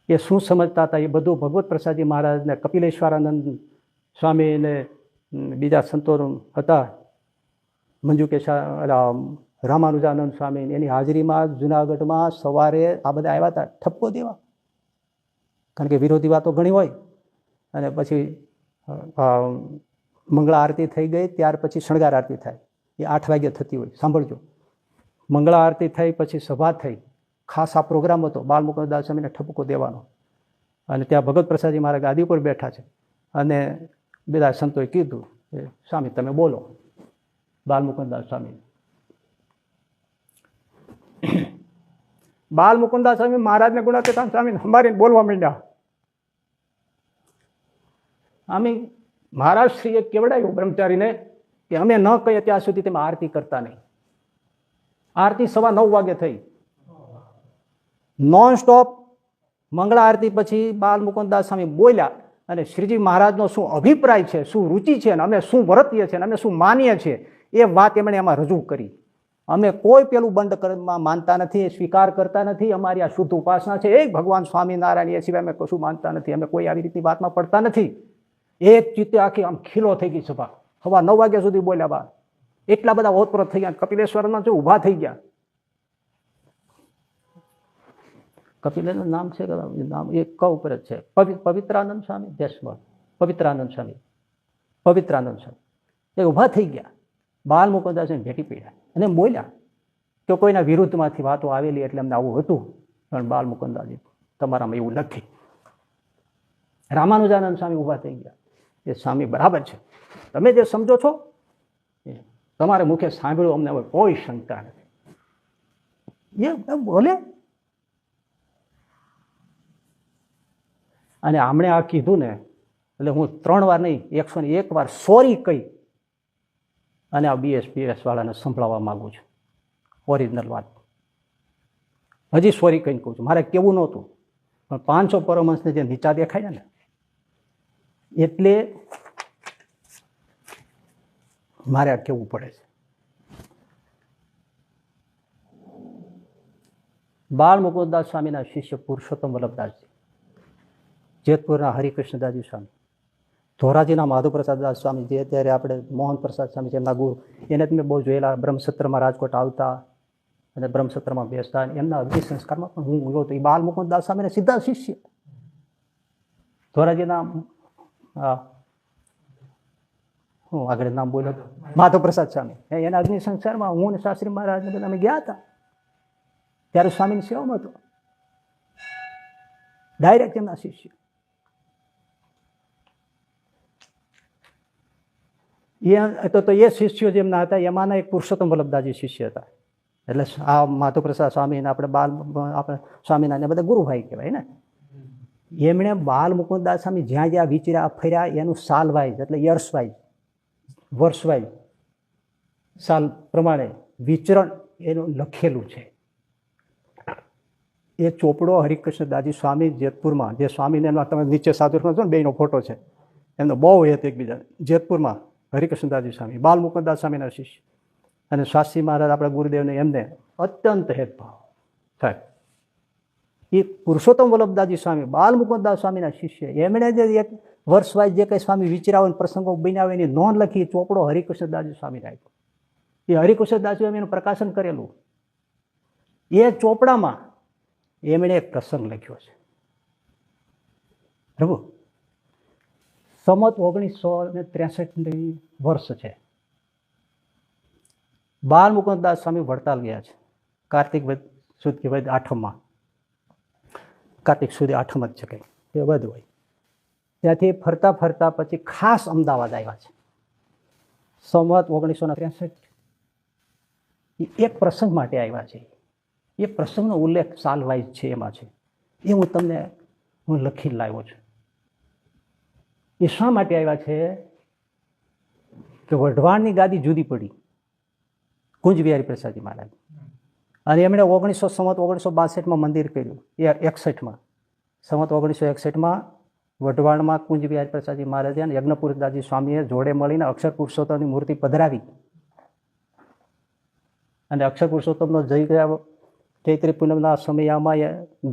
એ શું સમજતા હતા એ બધું ભગવત પ્રસાદજી મહારાજને, કપિલેશ્વરાનંદ સ્વામીને બીજા સંતો હતા, રામાનુજાનંદ સ્વામી, એની હાજરીમાં જુનાગઢમાં સવારે આ બધા આવ્યા હતા ઠપકો દેવા, કારણ કે વિરોધી વાતો ઘણી હોય. અને પછી મંગળા આરતી થઈ ગઈ, ત્યાર પછી શણગાર આરતી થાય, એ 8 વાગે થતી હોય. સાંભળજો, મંગળા આરતી થઈ પછી સભા થઈ, ખાસ આ પ્રોગ્રામ હતો બાલમુકુદાસ સ્વામીને ઠપકો દેવાનો. અને ત્યાં ભગત પ્રસાદજી મહારાજ ગાદી ઉપર બેઠા છે અને બધા સંતોએ કીધું કે સ્વામી તમે બોલો. બાલમુકુદાસ સ્વામી સ્વામી મહારાજને ગુણાતીતાન સ્વામીને સંભાળીને બોલવા માંડ્યા. અમે મહારાજ શ્રીએ કેવડાયું બ્રહ્મચારીને કે અમે ન કહીએ ત્યાં સુધી તમે આરતી કરતા નહીં. આરતી 9:15 વાગે થઈ, નોન સ્ટોપ મંગળા આરતી પછી બાલમુકુદાસ સ્વામી બોલ્યા અને શ્રીજી મહારાજનો શું અભિપ્રાય છે, શું રુચિ છે, અને અમે શું વર્તીએ છીએ, અમે શું માનીએ છીએ, એ વાત એમણે એમાં રજૂ કરી. અમે કોઈ પેલું બંધ માનતા નથી, સ્વીકાર કરતા નથી. અમારી આ શુદ્ધ ઉપાસના છે, એ ભગવાન સ્વામિનારાયણ, એ સિવાય અમે કશું માનતા નથી. અમે કોઈ આવી રીતની વાતમાં પડતા નથી. એક ચિત્તે આખી આમ ખીલો થઈ ગઈ સભા. 9:15 વાગ્યા સુધી બોલ્યા બા. એટલા બધા ઓતપ્રોત થઈ ગયા. કપિલેશ્વરના જો ઊભા થઈ ગયા. કપિલનું નામ છે, નામ એક ક ઉપર જ છે, પવિત્રાનંદ સ્વામી દેશમાં, પવિત્રાનંદ સ્વામી એ ઊભા થઈ ગયા. બાલમુકુદાસને ભેટી પડ્યા અને એમ બોલ્યા કે કોઈના વિરુદ્ધમાંથી વાતો આવેલી એટલે અમને આવું હતું, પણ બાલમુકુદાસજી તમારામાં એવું નથી. રામાનુજાનંદ સ્વામી ઊભા થઈ ગયા. એ સ્વામી બરાબર છે, તમે જે સમજો છો એ તમારે મુખે સાંભળ્યું, અમને હવે કોઈ શંકા નથી. એ બોલે. અને આમણે આ કીધું ને એટલે હું 3 વાર નહીં, 101 વાર સોરી કહી અને આ BAPS વાળાને સંભળાવવા માંગુ છું. ઓરિજિનલ વાત હજી સોરી કહીને કહું છું. મારે કેવું નહોતું, પણ 500 પરમહંસને જે નીચા દેખાય ને એટલે મારે આ કહેવું પડે છે. બાલમુકુદાસ સ્વામીના શિષ્ય પુરુષોત્તમ વલ્લભદાસજી, જેતપુરના હરિકૃષ્ણદાસજી સ્વામી, ધોરાજીના માધવપ્રસાદ દાસ સ્વામી, જે અત્યારે આપણે મોહન પ્રસાદ સ્વામી છે એમના ગુરુ, એને તમે બહુ જોયેલા. બ્રહ્મસત્રમાં રાજકોટ આવતા અને બ્રહ્મસત્રમાં બેસતા. એમના અગ્નિ સંસ્કારમાં પણ હું ગયો હતો. એ બાલમુકુદાસ સ્વામીને સીધા શિષ્ય. ધોરાજીના હું આગળ નામ બોલ્યો, માધવપ્રસાદ સ્વામી, એના અગ્નિ સંસ્કારમાં હું અને શાસ્ત્રી મહારાજને બધા અમે ગયા હતા. ત્યારે સ્વામીની સેવામાં હતો, ડાયરેક્ટ એમના શિષ્ય. તો એ શિષ્યો જેમના હતા એમાંના એક પુરુષોત્તમ વલ્લભદાસજી શિષ્ય હતા. એટલે આ માધવપ્રસાદ સ્વામીને આપણે સ્વામિનારાયણ બધા ગુરુભાઈ કહેવાય ને. એમણે બાલ મુકુદાસ સ્વામી જ્યાં જ્યાં વિચર્યા ફર્યા એનું સાલ વાઇઝ એટલે યર્સ વાઇઝ વર્ષ વાઇઝ સાલ પ્રમાણે વિચરણ એનું લખેલું છે. એ ચોપડો હરિકૃષ્ણદાસજી સ્વામી જેતપુરમાં, જે સ્વામીને તમે નીચે સાધુ છો ને બેનો ફોટો છે, એમનો બહુ હેત એકબીજા. જેતપુરમાં હરિકૃષ્ણદાસજી સ્વામી બાલ મુકુદાસ સ્વામીના શિષ્ય, અને શાસ્ત્રી મહારાજ આપણા ગુરુદેવને એમને અત્યંત હેતભાવ થાય. એ પુરુષોત્તમ વલ્લભદાસજી સ્વામી બાલ મુકુદાસ સ્વામીના શિષ્ય, એમણે જે એક વર્ષ વાઇઝ જે કંઈ સ્વામી વિચારાવે પ્રસંગો બનાવે એની નોંધ લખી ચોપડો હરિકૃષ્ણદાસજી સ્વામીને આપ્યો. એ હરિકૃષ્ણદાસજી એનું પ્રકાશન કરેલું. એ ચોપડામાં એમણે એક પ્રસંગ લખ્યો છે. પ્રભુ સંમત 1963 વર્ષ છે. બાલ મુકુદાસ સ્વામી વડતાલ ગયા છે કાર્તિક સુદ કે વદ આઠમમાં. કાર્તિક સુધી આઠમ જ છે કંઈ એ વધ હોય. ત્યાંથી ફરતા ફરતા પછી ખાસ અમદાવાદ આવ્યા છે સંમત 1963. એક પ્રસંગ માટે આવ્યા છે. એ પ્રસંગનો ઉલ્લેખ સાલ વાઇઝ છે એમાં છે. એ હું લખી લાવ્યો છું. એ શા માટે આવ્યા છે કે વઢવાણની ગાદી જુદી પડી કુંજ બિહારી પ્રસાદજી મહારાજ, અને એમણે સંમત 1962માં મંદિર કર્યું. એ 61માં સંમત 1961માં વઢવાણમાં કુંજ બિહારી પ્રસાદજી મહારાજે અને યજ્ઞપુરદાસજી સ્વામીએ જોડે મળીને અક્ષર પુરુષોત્તમની મૂર્તિ પધરાવી, અને અક્ષર પુરુષોત્તમનો જય ચૈત્રી પૂનમના સમયમાં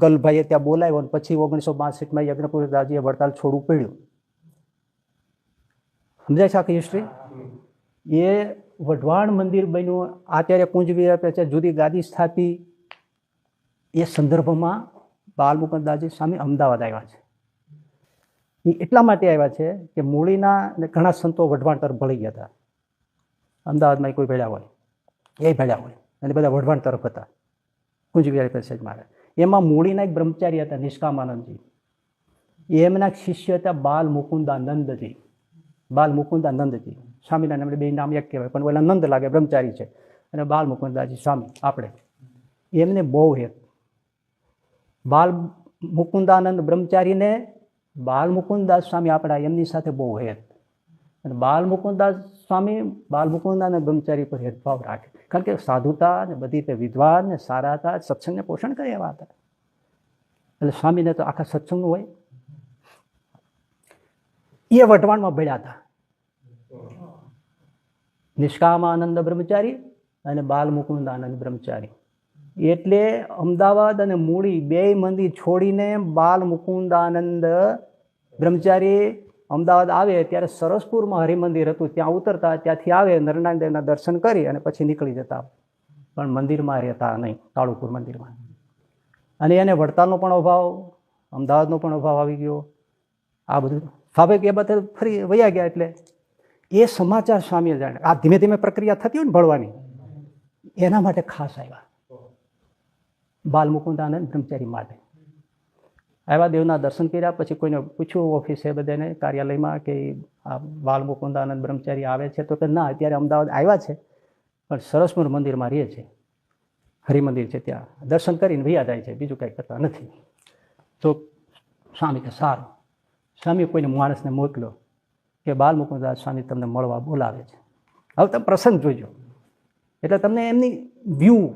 ગલભાઈએ ત્યાં બોલાવ્યો, અને પછી 1962માં યજ્ઞપુરદાસજીએ વડતાલ છોડવું પડ્યું. સમજાય છે આખી હિસ્ટ્રી? એ વઢવાણ મંદિર બન્યું, આચાર્ય કુંજ બિહારી જુદી ગાદી સ્થાપી. એ સંદર્ભમાં બાલ મુકુદાસજી સ્વામી અમદાવાદ આવ્યા છે. એ એટલા માટે આવ્યા છે કે મૂળીના ઘણા સંતો વઢવાણ તરફ ભળી ગયા હતા. અમદાવાદમાં કોઈ ભેળ્યા હોય, એ ભેળ્યા હોય, અને બધા વઢવાણ તરફ હતા કુંજ બિહારી પ્રસાદ મહારાજ. એમાં મૂળીના એક બ્રહ્મચારી હતા નિષ્કામાનંદજી. એમના શિષ્ય હતા બાલ મુકુદાનંદજી. બાલ મુકુદાનંદજી સ્વામિનારાયણ એમણે બે નામ એક કહેવાય, પણ ઓલા નંદ લાગે, બ્રહ્મચારી છે. અને બાલ મુકુદાસજી સ્વામી આપણે એમને બહુ હેત. બાલ મુકુદાનંદ બ્રહ્મચારીને બાલ મુકુદાસ સ્વામી આપણા એમની સાથે બહુ હેત. અને બાલ મુકુદાસ સ્વામી બાલ મુકુદાનંદ બ્રહ્મચારી પર હેદભાવ રાખે, કારણ કે સાધુતા ને બધી તે વિદ્વાન ને સારા હતા, સત્સંગને પોષણ કરે એવા હતા. એટલે સ્વામીને તો આખા સત્સંગનું હોય. એ વઢવાણમાં ભળ્યા હતા નિષ્કામાનંદ બ્રહ્મચારી અને બાલ મુકુદાનંદ બ્રહ્મચારી. એટલે અમદાવાદ અને મૂળી બે મંદિર છોડીને બાલ મુકુદાનંદ બ્રહ્મચારી અમદાવાદ આવે ત્યારે સરસપુરમાં હરિમંદિર હતું, ત્યાં ઉતરતા, ત્યાંથી આવે નરનારાયણ દેવના દર્શન કરી અને પછી નીકળી જતા, પણ મંદિરમાં રહેતા નહીં, કાળુપુર મંદિરમાં. અને એને વડતાલનો પણ અભાવ, અમદાવાદનો પણ અભાવ આવી ગયો. આ બધું સ્વાભાવિક એ બધા ફરી વયા ગયા. એટલે એ સમાચાર સ્વામીએ જાણે. આ ધીમે ધીમે પ્રક્રિયા થતી હોય ને ભળવાની, એના માટે ખાસ આવ્યા બાલ મુકુદાનંદ બ્રહ્મચારી માટે આવ્યા. દેવના દર્શન કર્યા, પછી કોઈને પૂછ્યું ઓફિસે બધાને કાર્યાલયમાં કે આ બાલ મુકુદાનંદ બ્રહ્મચારી આવે છે, તો કે ના અત્યારે અમદાવાદ આવ્યા છે પણ સરસપુર મંદિરમાં રહે છે, હરિમંદિર છે ત્યાં દર્શન કરીને વયા જાય છે, બીજું કાંઈ કરતા નથી. તો સ્વામી કે સારું. સ્વામી કોઈને માણસને મોકલ્યો કે બાલ મુકુદાસ સ્વામી તમને મળવા બોલાવે છે. હવે તમે પ્રસંગ જોજો એટલે તમને એમની વ્યૂ,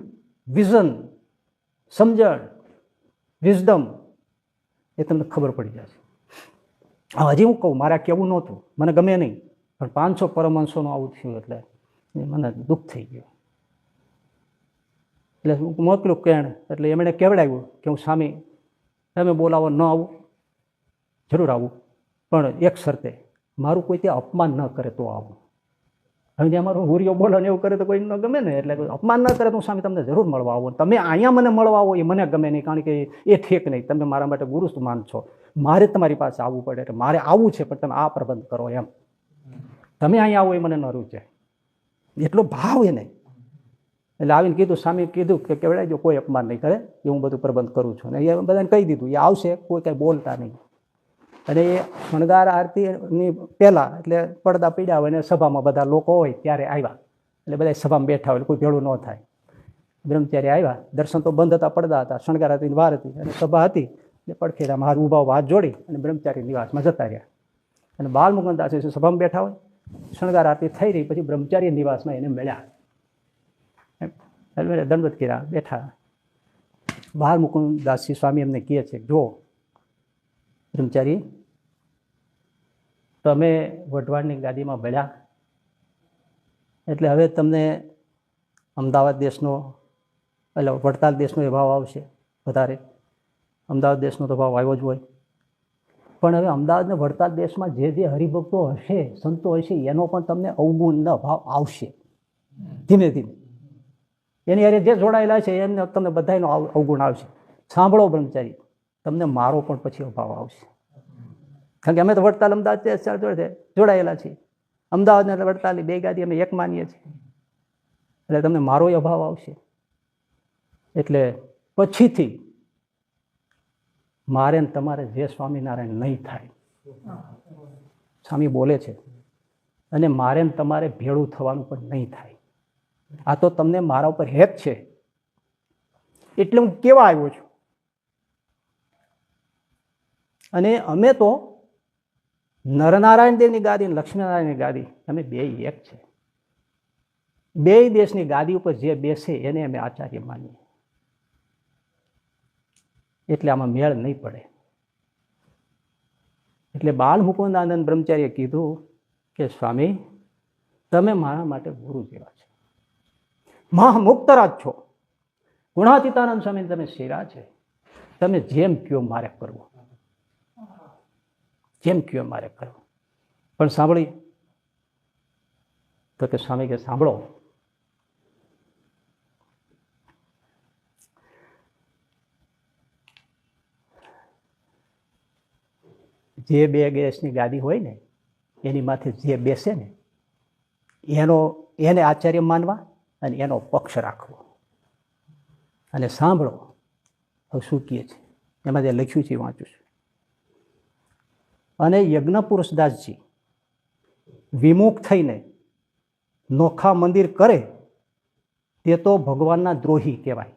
વિઝન, સમજણ, વિઝડમ એ તમને ખબર પડી જશે. હજી હું કહું, મારે કહેવું નહોતું, મને ગમે નહીં, પણ 500 પરમહંસોનું આવું થયું એટલે મને દુઃખ થઈ ગયું. એટલે હું મોકલ્યું કેણ, એટલે એમણે કહેવડાવ્યું કે હું સ્વામી તમે બોલાવો, ન આવું, જરૂર આવું, પણ એક શરતે મારું કોઈ ત્યાં અપમાન ન કરે તો આવું. હવે ત્યાં મારું હુરિયો બોલો ને એવું કરે તો કોઈ ન ગમે ને, એટલે અપમાન ન કરે તો હું સ્વામી તમને જરૂર મળવા આવું. તમે અહીંયા મને મળવા આવો એ મને ગમે નહીં, કારણ કે એ ઠીક નહીં. તમે મારા માટે ગુરુ માન છો, મારે તમારી પાસે આવવું પડે, એટલે મારે આવવું છે, પણ તમે આ પ્રબંધ કરો એમ. તમે અહીંયા આવો એ મને ન રૂચે, એટલો ભાવ એને. એટલે આવીને કીધું, સ્વામી કીધું કે કેવડાય જો કોઈ અપમાન નહીં કરે, એ હું બધું પ્રબંધ કરું છું. અને એ બધાને કહી દીધું એ આવશે, કોઈ કાંઈ બોલતા નહીં. અને એ શણગાર આરતીની પહેલાં એટલે પડદા પીડ્યા હોય ને સભામાં બધા લોકો હોય ત્યારે આવ્યા, એટલે બધા સભામાં બેઠા હોય, કોઈ ભેળું ન થાય. બ્રહ્મચારી આવ્યા, દર્શન તો બંધ હતા, પડદા હતા, શણગાર હતી, વાર હતી અને સભા હતી. એટલે પડખેરામાં હાથ ઊભા હાથ જોડી અને બ્રહ્મચારી નિવાસમાં જતા રહ્યા. અને બાલ મુકુંદાસ સભામાં બેઠા હોય, શણગાર આરતી થઈ રહી, પછી બ્રહ્મચારી નિવાસમાં એને મળ્યા, દંડવત કર્યા, બેઠા. બાલ મુકુંદાસજી સ્વામી એમને કહે છે, જો બ્રહ્મચારી, તમે વઢવાણની ગાદીમાં ભળ્યા એટલે હવે તમને અમદાવાદ દેશનો એટલે વડતાલ દેશનો એ ભાવ આવશે વધારે. અમદાવાદ દેશનો તો ભાવ આવ્યો જ હોય, પણ હવે અમદાવાદ ને વડતાલ દેશમાં જે જે હરિભક્તો હશે, સંતો હશે, એનો પણ તમને અવગુણનો ભાવ આવશે ધીમે ધીમે. એની હારે જે જોડાયેલા છે એમને તમને બધાનો અવગુણ આવશે. સાંભળો બ્રહ્મચારી, તમને મારો પણ પછી અભાવ આવશે. કારણ કે અમે તો વડતાલ અમદાવાદ જોડાયેલા છીએ. અમદાવાદ ને વડતાલની બે ગાદી અમે એક માનીએ છીએ, એટલે તમને મારો અભાવ આવશે. એટલે પછીથી મારે ને તમારે જે સ્વામિનારાયણ નહીં થાય, સ્વામી બોલે છે, અને મારે ને તમારે ભેળું થવાનું પણ નહીં થાય. આ તો તમને મારા ઉપર હેત છે એટલે હું કેવા આવ્યો છું. અને અમે તો નરનારાયણ દેવની ગાદી અને લક્ષ્મીનારાયણની ગાદી અમે બે એક છે. બે દેશની ગાદી ઉપર જે બેસે એને અમે આચાર્ય માનીએ, એટલે આમાં મેળ નહીં પડે. એટલે બાલ મુકુંદાનંદ બ્રહ્મચારીએ કીધું કે સ્વામી, તમે મારા માટે ગુરુ જેવા છે, મહામુક્તરાજ છો, ગુણાતીતાનંદ સ્વામી તમે સેવા છે, તમે જેમ કયો મારે કરવું, જેમ કયો મારે કરવું. પણ સાંભળી તો કે સ્વામી કે સાંભળો, જે બે ગેસની ગાદી હોય ને એની માથે જે બેસે ને એને આચાર્ય માનવા અને એનો પક્ષ રાખવો. અને સાંભળો હવે શું કહે છે, એમાં જે લખ્યું છે વાંચું છું. અને યજ્ઞ પુરુષદાસજી વિમુખ થઈને નોખા મંદિર કરે તે તો ભગવાનના દ્રોહી કહેવાય,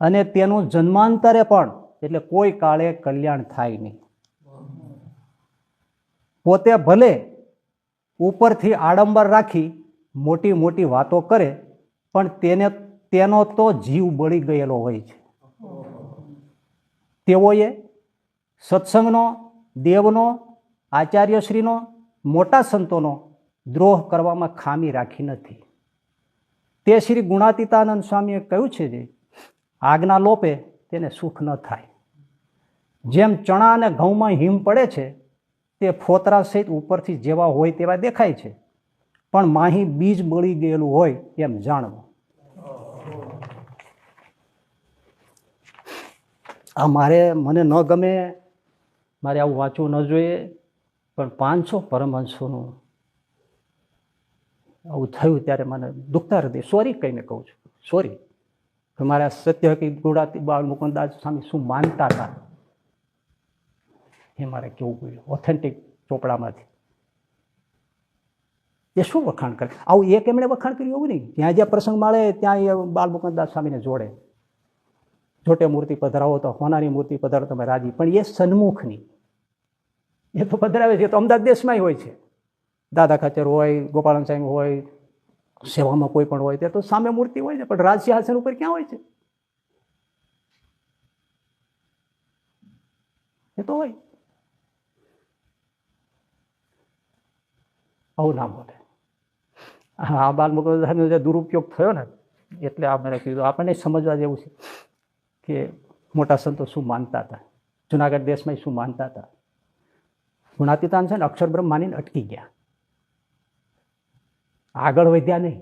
અને તેનું જન્માંતરે પણ એટલે કોઈ કાળે કલ્યાણ થાય નહીં. પોતે ભલે ઉપરથી આડંબર રાખી મોટી મોટી વાતો કરે, પણ તેનો તો જીવ બળી ગયેલો હોય છે. તેઓએ સત્સંગનો, દેવનો, આચાર્યશ્રીનો, મોટા સંતોનો દ્રોહ કરવામાં ખામી રાખી નથી. તે શ્રી ગુણાતીતાનંદ સ્વામીએ કહ્યું છે જે આજ્ઞા લોપે તેને સુખ ન થાય. જેમ ચણા અને ઘઉંમાં હિમ પડે છે તે ફોતરા સહિત ઉપરથી જેવા હોય તેવા દેખાય છે, પણ માહી બીજ બળી ગયેલું હોય એમ જાણવું. આ મને ન ગમે, મારે આવું વાંચવું ન જોઈએ, પણ 500 પરમહંસોનું આવું થયું ત્યારે મને દુખતા હૃદય સોરી કહીને કહું છું, સોરી. મારા સત્ય હકીકત ગુણાતી બાળ મુકુંદાસ સ્વામી શું માનતા હતા એ મારે કેવું પડ્યું ઓથેન્ટિક ચોપડામાંથી. એ શું વખાણ કરે, આવું એક એમણે વખાણ કર્યું એવું નહીં. ત્યાં જ્યાં પ્રસંગ મળે ત્યાં એ બાળ મુકુંદાસ સ્વામીને જોડે. જોટે મૂર્તિ પધરાવો તો હોનારી મૂર્તિ પધરાવો તમે રાજી, પણ એ સન્મુખની એ તો પધરાવે છે. તો અમદાવાદ દેશમાંય હોય છે, દાદા ખાચર હોય, ગોપાલન સાહેબ હોય, સેવામાં કોઈ પણ હોય, તે તો સામે મૂર્તિ હોય છે, પણ રાજસિંહાસન ઉપર ક્યાં હોય છે? એ તો હોય. આવું ના બોલે. હા, બાલ મુકુંદાસનો જે દુરુપયોગ થયો ને એટલે આ મને કીધું આપણને સમજવા જેવું છે કે મોટા સંતો શું માનતા હતા, જુનાગઢ દેશમાં શું માનતા હતા. ગુણાતીતાન છે ને અક્ષર બ્રહ્મ માનીને અટકી ગયા, આગળ વધ્યા નહીં.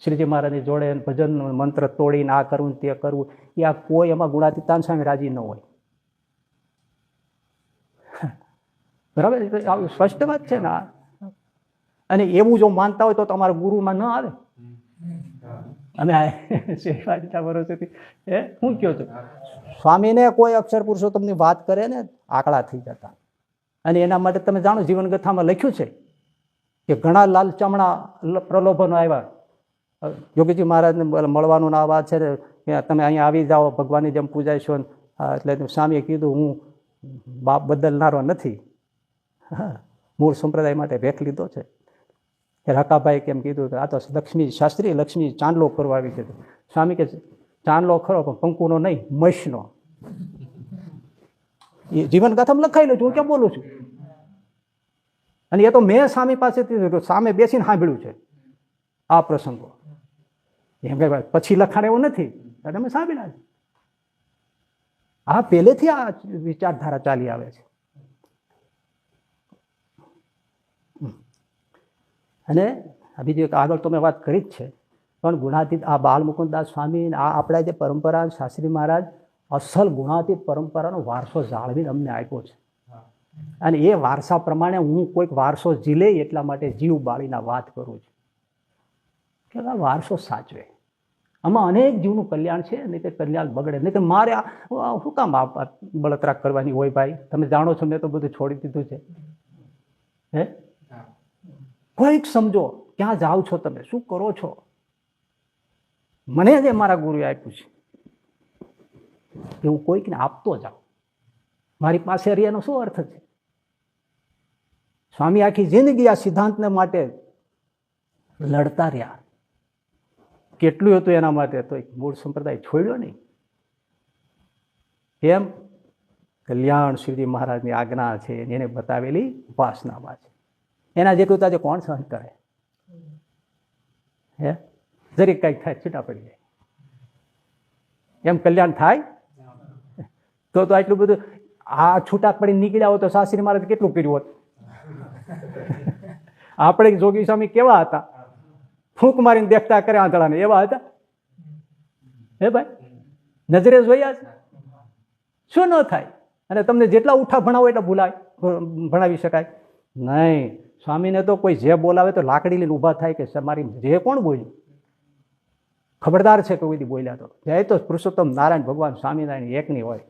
શ્રીજી મહારાજની જોડે ભજન મંત્ર તોડીને આ કરવું તે કરવું, એ આ કોઈ એમાં ગુણાતીતાન સામે રાજી ન હોય. બરાબર, સ્પષ્ટ વાત છે ને. અને એવું જો માનતા હોય તો તમારા ગુરુમાં ન આવે. અમે વર્ષોથી હું કહ્યું છું, સ્વામીને કોઈ અક્ષર પુરુષોત્તમની વાત કરે ને આકડા થઈ જતા. અને એના માટે તમે જાણો જીવનકથામાં લખ્યું છે કે ઘણા લાલચામણા પ્રલોભનો આવ્યા યોગીજી મહારાજને મળવાનું આ વાત છે ને કે તમે અહીંયા આવી જાઓ, ભગવાનની જેમ પૂજાઈશો ને. એટલે સ્વામીએ કીધું હું બાપ બદલનારો નથી, હા મૂળ સંપ્રદાય માટે ભેખ લીધો છે. રકાભાઈ કેમ કીધું કે આ તો લક્ષ્મી શાસ્ત્રી લક્ષ્મી ચાંદલો કરવા આવી છે. સ્વામી કે ચાંદલો ખરો પણ કંકુનો નહીં, મહીનો. એ જીવન કથામાં લખાયેલું છે, હું કેમ બોલું છું? અને એ તો મેં સ્વામી પાસેથી સામે બેસીને સાંભળ્યું છે આ પ્રસંગો. એમ કે પછી લખાણ એવું નથી, એટલે અમે સાંભળ્યા છે. આ પહેલેથી આ વિચારધારા ચાલી આવે છે. અને બીજી એક આગળ તો મેં વાત કરી જ છે, પણ ગુણાતીત આ બાલમુકુદાસ સ્વામી આ આપણા જે પરંપરા શાસ્ત્રી મહારાજ અસલ ગુણાતીત પરંપરાનો વારસો જાળવીને અમને આપ્યો છે. અને એ વારસા પ્રમાણે હું કોઈક વારસો ઝીલે એટલા માટે જીવ બાળીના વાત કરું છું કે આ વારસો સાચવે. આમાં અનેક જીવનું કલ્યાણ છે, નહીં તે કલ્યાણ બગડે. નહીં તો મારે શું કામ બળતરા કરવાની હોય ભાઈ? તમે જાણો છો મેં તો બધું છોડી દીધું છે. હે કોઈક સમજો, ક્યાં જાઓ છો તમે, શું કરો છો? મને જે મારા ગુરુએ આપ્યું છે કે હું કોઈકને આપતો જાઉં. મારી પાસે રહ્યાનો શું અર્થ છે? સ્વામી આખી જિંદગી આ સિદ્ધાંતને માટે લડતા રહ્યા. કેટલું હતું એના માટે, તો મૂળ સંપ્રદાય છોડ્યો નહીં. કેમ? કલ્યાણ શિવજી મહારાજની આજ્ઞા છે, એને બતાવેલી ઉપાસનામાં છે. એના જેટલું તાજે કોણ સહન કરે? હે જરીક કંઈક થાય છૂટા પડી જાય. એમ કલ્યાણ થાય? તો આટલું બધું આ છૂટા પડી નીકળ્યા હોય તો શાસ્ત્રી મહારાજ કેટલું કર્યું હોત? આપણે જોગી સ્વામી કેવા હતા? ફૂંક મારીને દેખતા કરે આંધળાને, એવા હતા? હે ભાઈ, નજરે જોયા છે. શું ન થાય? અને તમને જેટલા ઉઠા ભણાવો એટલા ભણાવી શકાય નહીં. સ્વામીને તો કોઈ જે બોલાવે તો લાકડી લઈને ઊભા થાય કે મારી જે કોણ બોલ્યું? ખબરદાર છે કે કોઈ બોલ્યા તો જય તો પુરુષોત્તમ નારાયણ ભગવાન સ્વામિનારાયણ એકની હોય.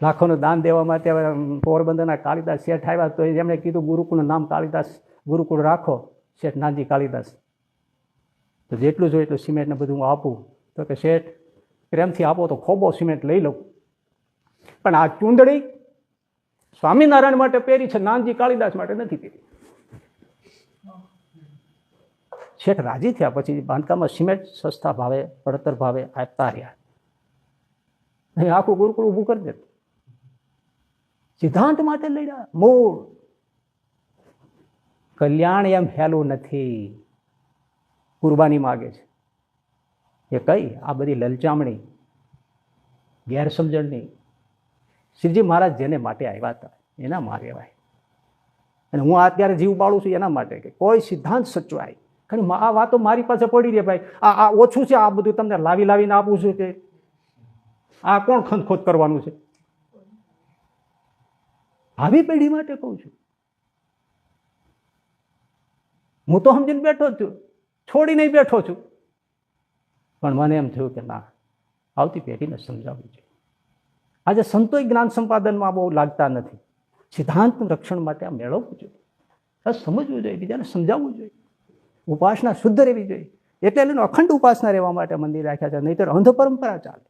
લાખોનું દાન દેવા માટે પોરબંદરના કાલિદાસ શેઠ આવ્યા તો એમણે કીધું ગુરુકુળનું નામ કાલિદાસ ગુરુકુળ રાખો. શેઠ નાનજી કાલિદાસ. તો જેટલું જોઈએ એટલું સિમેન્ટ ને બધું હું આપું. તો કે શેઠ પ્રેમથી આપો તો ખોબો સિમેન્ટ લઈ લઉં, પણ આ ચૂંદડી સ્વામિનારાયણ માટે પહેરી છે, નાનજી કાલિદાસ માટે નથી પહેરી. શેઠ રાજી થયા. પછી બાંધકામમાં સિમેન્ટ સસ્તા ભાવે પડતર ભાવે આપતા રહ્યા. અહીં આખું ગુરુકુળ ઊભું કરી દે. સિદ્ધાંત માટે લડ્યા. મૂળ કલ્યાણ એમ હેલું નથી. કુરબાની માગે છે એ કઈ? આ બધી લલચામણી, ગેરસમજણની. શિવજી મહારાજ જેને માટે આવ્યા હતા એના મારે ભાઈ. અને હું અત્યારે જીવ બાળું છું એના માટે કે કોઈ સિદ્ધાંત સચવાય. કારણ આ વાતો મારી પાસે પડી રહી ભાઈ. આ ઓછું છે, આ બધું તમને લાવીને આપું છું કે આ કોણ ખંતખોત કરવાનું છે? આવી પેઢી માટે કહું છું. હું તો સમજીને બેઠો છું, છોડીને બેઠો છું, પણ મને એમ થયું કે ના, આવતી પેઢીને સમજાવવું જોઈએ. આજે સંતોય જ્ઞાન સંપાદનમાં બહુ લાગતા નથી. સિદ્ધાંતનું રક્ષણ માટે આ મેળવવું જોઈએ, સમજવું જોઈએ, બીજાને સમજાવવું જોઈએ. ઉપાસના શુદ્ધ રહેવી જોઈએ. એટલે અખંડ ઉપાસના રહેવા માટે મંદિર રાખ્યા છે, નહીંતર અંધ પરંપરા ચાલે.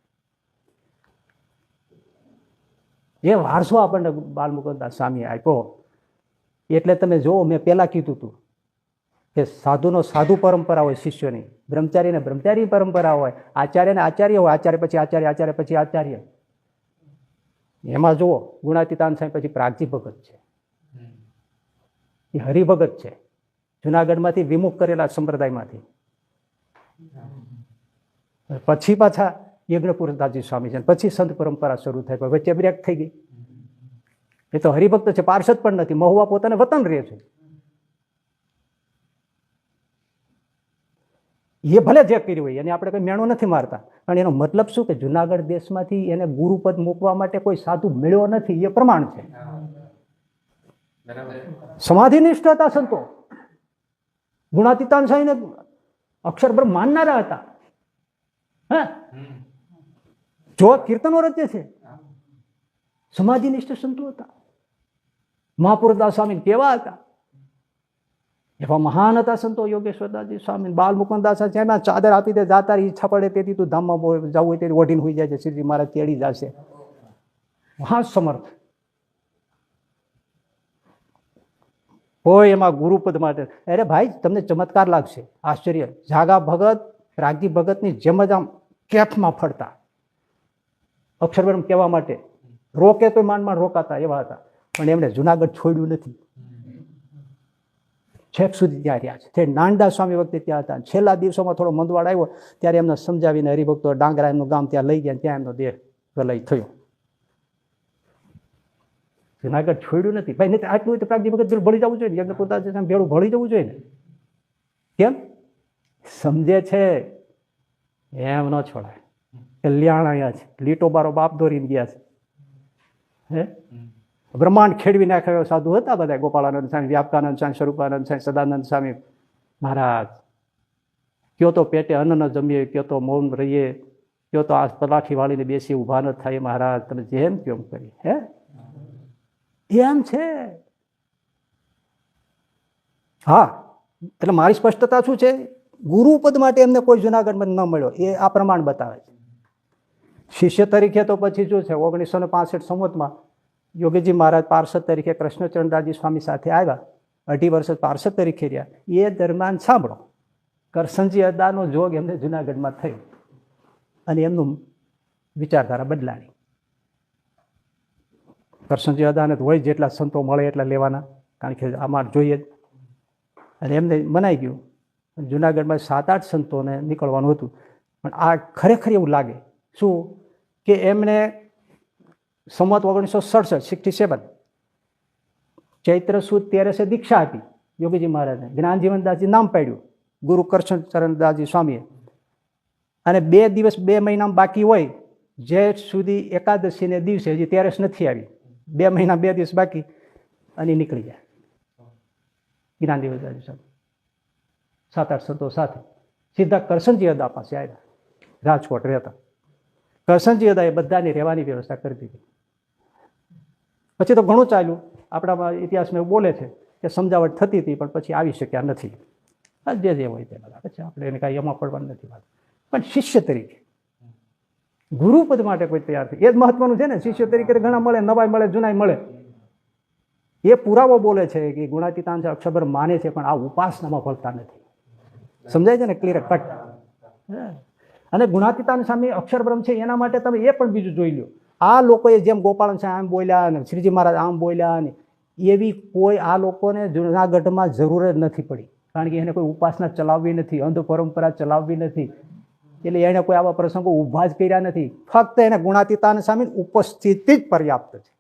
એ વારસો આપણને બાલમુકુદાસ સ્વામી આપ્યો. એટલે તમે જુઓ, મેં પહેલાં કીધું હતું કે સાધુનો સાધુ પરંપરા હોય, શિષ્યોની. બ્રહ્મચારીને બ્રહ્મચારી પરંપરા હોય, આચાર્યને આચાર્ય હોય, આચાર્ય પછી આચાર્ય, આચાર્ય પછી આચાર્ય. એમાં જુઓ, ગુણાતીતાન સ્વામી પછી પ્રાગજી ભગત છે, એ હરિભગત છે, જુનાગઢમાંથી વિમુખ કરેલા સંપ્રદાયમાંથી. પછી પાછા યજ્ઞપુરદાસજી સ્વામી છે, પછી સંત પરંપરા શરૂ થઈ. વચ્ચે બ્રેક થઈ ગઈ. એ તો હરિભક્ત છે, પાર્ષદ પણ નથી. મહુવા પોતાને વતન રહે છે. એ ભલે જે કર્યું હોય એને આપણે કોઈ મેણો નથી મારતા, પણ એનો મતલબ શું કે જુનાગઢ દેશમાંથી એને ગુરુપદ મૂકવા માટે કોઈ સાધુ મળ્યો નથી, એ પ્રમાણ છે. સમાધિનિષ્ઠ હતા સંતો. ગુણાતીતાન સ્વામીને અક્ષર બ્રહ્મ માનનારા હતા. હા, જો કીર્તનો રચે છે, સમાધિનિષ્ઠ સંતો હતા. મહાપુરદાસ સ્વામી કેવા હતા? એવા મહાન હતા સંતો યોગેશ્વરદાસજી સ્વામી, બાલ મુકુંદાસ છે, એમાં ચાદર આપી દે, જાતા ઈચ્છા પડે તેથી તું ધામમાં જવું હોય તેથી ઓઢીને હોઈ જાય છે, શ્રીજી મહારાજ તેડી જશે. મહા સમર્થ. કોઈ એમાં ગુરુપદ માટે, અરે ભાઈ તમને ચમત્કાર લાગશે, આશ્ચર્ય. જાગા ભગત રાગજી ભગતની જેમ જ આમ કેફમાં ફરતા, અક્ષરબ્રહ્મ કહેવા માટે રોકે તો માંડ રોકાતા એવા હતા. પણ એમણે જુનાગઢ છોડ્યું નથી, છેક સુધી ત્યાં રહ્યા છે. તે નાનડા સ્વામી વખતે ત્યાં હતા. છેલ્લા દિવસોમાં થોડો મંદવાડ આવ્યો ત્યારે એમને સમજાવીને હરિભક્તો ડાંગરા એમનું ગામ ત્યાં લઈ ગયા, ત્યાં એમનો દેહ પ્રલય થયો. જુનાગઢ છોડ્યું નથી ભાઈ. નહીં આટલું તો પ્રાગજી ભગત ભળી જવું જોઈએ, યજ્ઞ પોતા ભેળું ભળી જવું જોઈએ ને. કેમ? સમજે છે એમ ન છોડાય. કલ્યાણ અહીંયા છે, લીટો બારો બાપ દોરીને ગયા છે. હે બ્રહ્માંડ ખેડવી નાખ્યો સાધુ હતા બધા, ગોપાળાનંદ સ્વામી, વ્યાપકાનંદ સ્વામી, સ્વરૂપાનંદ સ્વામી, સદાનંદ સ્વામી મહારાજ. કયો તો પેટે અન્ન ન જમીએ, કયો તો મૌન રહીએ, કયો તો આ પલાઠી વાળીને બેસી ઊભા ન થાય મહારાજ, તમે જેમ કેમ કરી. હે એમ છે. હા, એટલે મારી સ્પષ્ટતા શું છે, ગુરુપદ માટે એમને કોઈ જુનાગઢમાં ન મળ્યો, એ આ પ્રમાણ બતાવે છે. શિષ્ય તરીકે તો પછી શું છે, 1965 સંવતમાં યોગીજી મહારાજ પાર્ષદ તરીકે કૃષ્ણચરણદાસજી સ્વામી સાથે આવ્યા, 2.5 વર્ષ પાર્ષદ તરીકે રહ્યા. એ દરમિયાન સાંભળો, કરસનજી અદાનો જોગ એમને જુનાગઢમાં થયો અને એમનું વિચારધારા બદલાણી. કરસનજી અદાને હોય જેટલા સંતો મળે એટલા લેવાના, કારણ કે આમાં જોઈએ જ. અને એમને મનાઈ ગયું. જુનાગઢમાં 7-8 સંતોને નીકળવાનું હતું. પણ આ ખરેખર એવું લાગે શું કે એમણે સંવત 1967 ચૈત્ર સુદ 13 દીક્ષા આપી યોગીજી મહારાજને. જ્ઞાનજીવનદાસજી નામ પાડ્યું ગુરુ કરશનચરણદાસજી સ્વામીએ. અને 2 દિવસ 2 મહિના બાકી હોય, જેઠ સુધી એકાદશીને દિવસે, હજી 13 નથી આવી, 2 મહિના 2 દિવસ બાકી, અને નીકળી જાય જ્ઞાનજીવનદાસજી સ્વામી 7-8 સંતો સાથે સીધા કરસનજી અદા પાસે આવ્યા. રાજકોટ રહેતા કરસનજી અદાએ બધાની રહેવાની વ્યવસ્થા કરી દીધી. પછી તો ઘણું ચાલ્યું. આપણા ઇતિહાસમાં એવું બોલે છે કે સમજાવટ થતી હતી, પણ પછી આવી શક્યા નથી. જે હોય તે બધા, પછી આપણે એને કાંઈ એમાં પડવાનું નથી વાત. પણ શિષ્ય તરીકે ગુરુપદ માટે કોઈ તૈયાર થઈ, એ જ મહત્વનું છે ને. શિષ્ય તરીકે ઘણા મળે, નવાય મળે, જૂનાય મળે. એ પુરાવો બોલે છે કે ગુણાતીતાન છે, અક્ષરબ્રહ્મ માને છે, પણ આ ઉપાસનામાં ભળતા નથી. સમજાય છે ને? Clear cut. અને ગુણાતીતાન સામે અક્ષરબ્રહ્મ છે, એના માટે તમે એ પણ બીજું જોઈ લો. આ લોકોએ જેમ ગોપાળન સાહેબ આમ બોલ્યા અને શ્રીજી મહારાજ આમ બોલ્યા, અને એવી કોઈ આ લોકોને જૂનાગઢમાં જરૂર જ નથી પડી, કારણ કે એને કોઈ ઉપાસના ચલાવવી નથી, અંધ પરંપરા ચલાવવી નથી. એટલે એને કોઈ આવા પ્રસંગો ઊભા જ કર્યા નથી. ફક્ત એને ગુણાતીતાન સામે ઉપસ્થિતિ જ પર્યાપ્ત છે.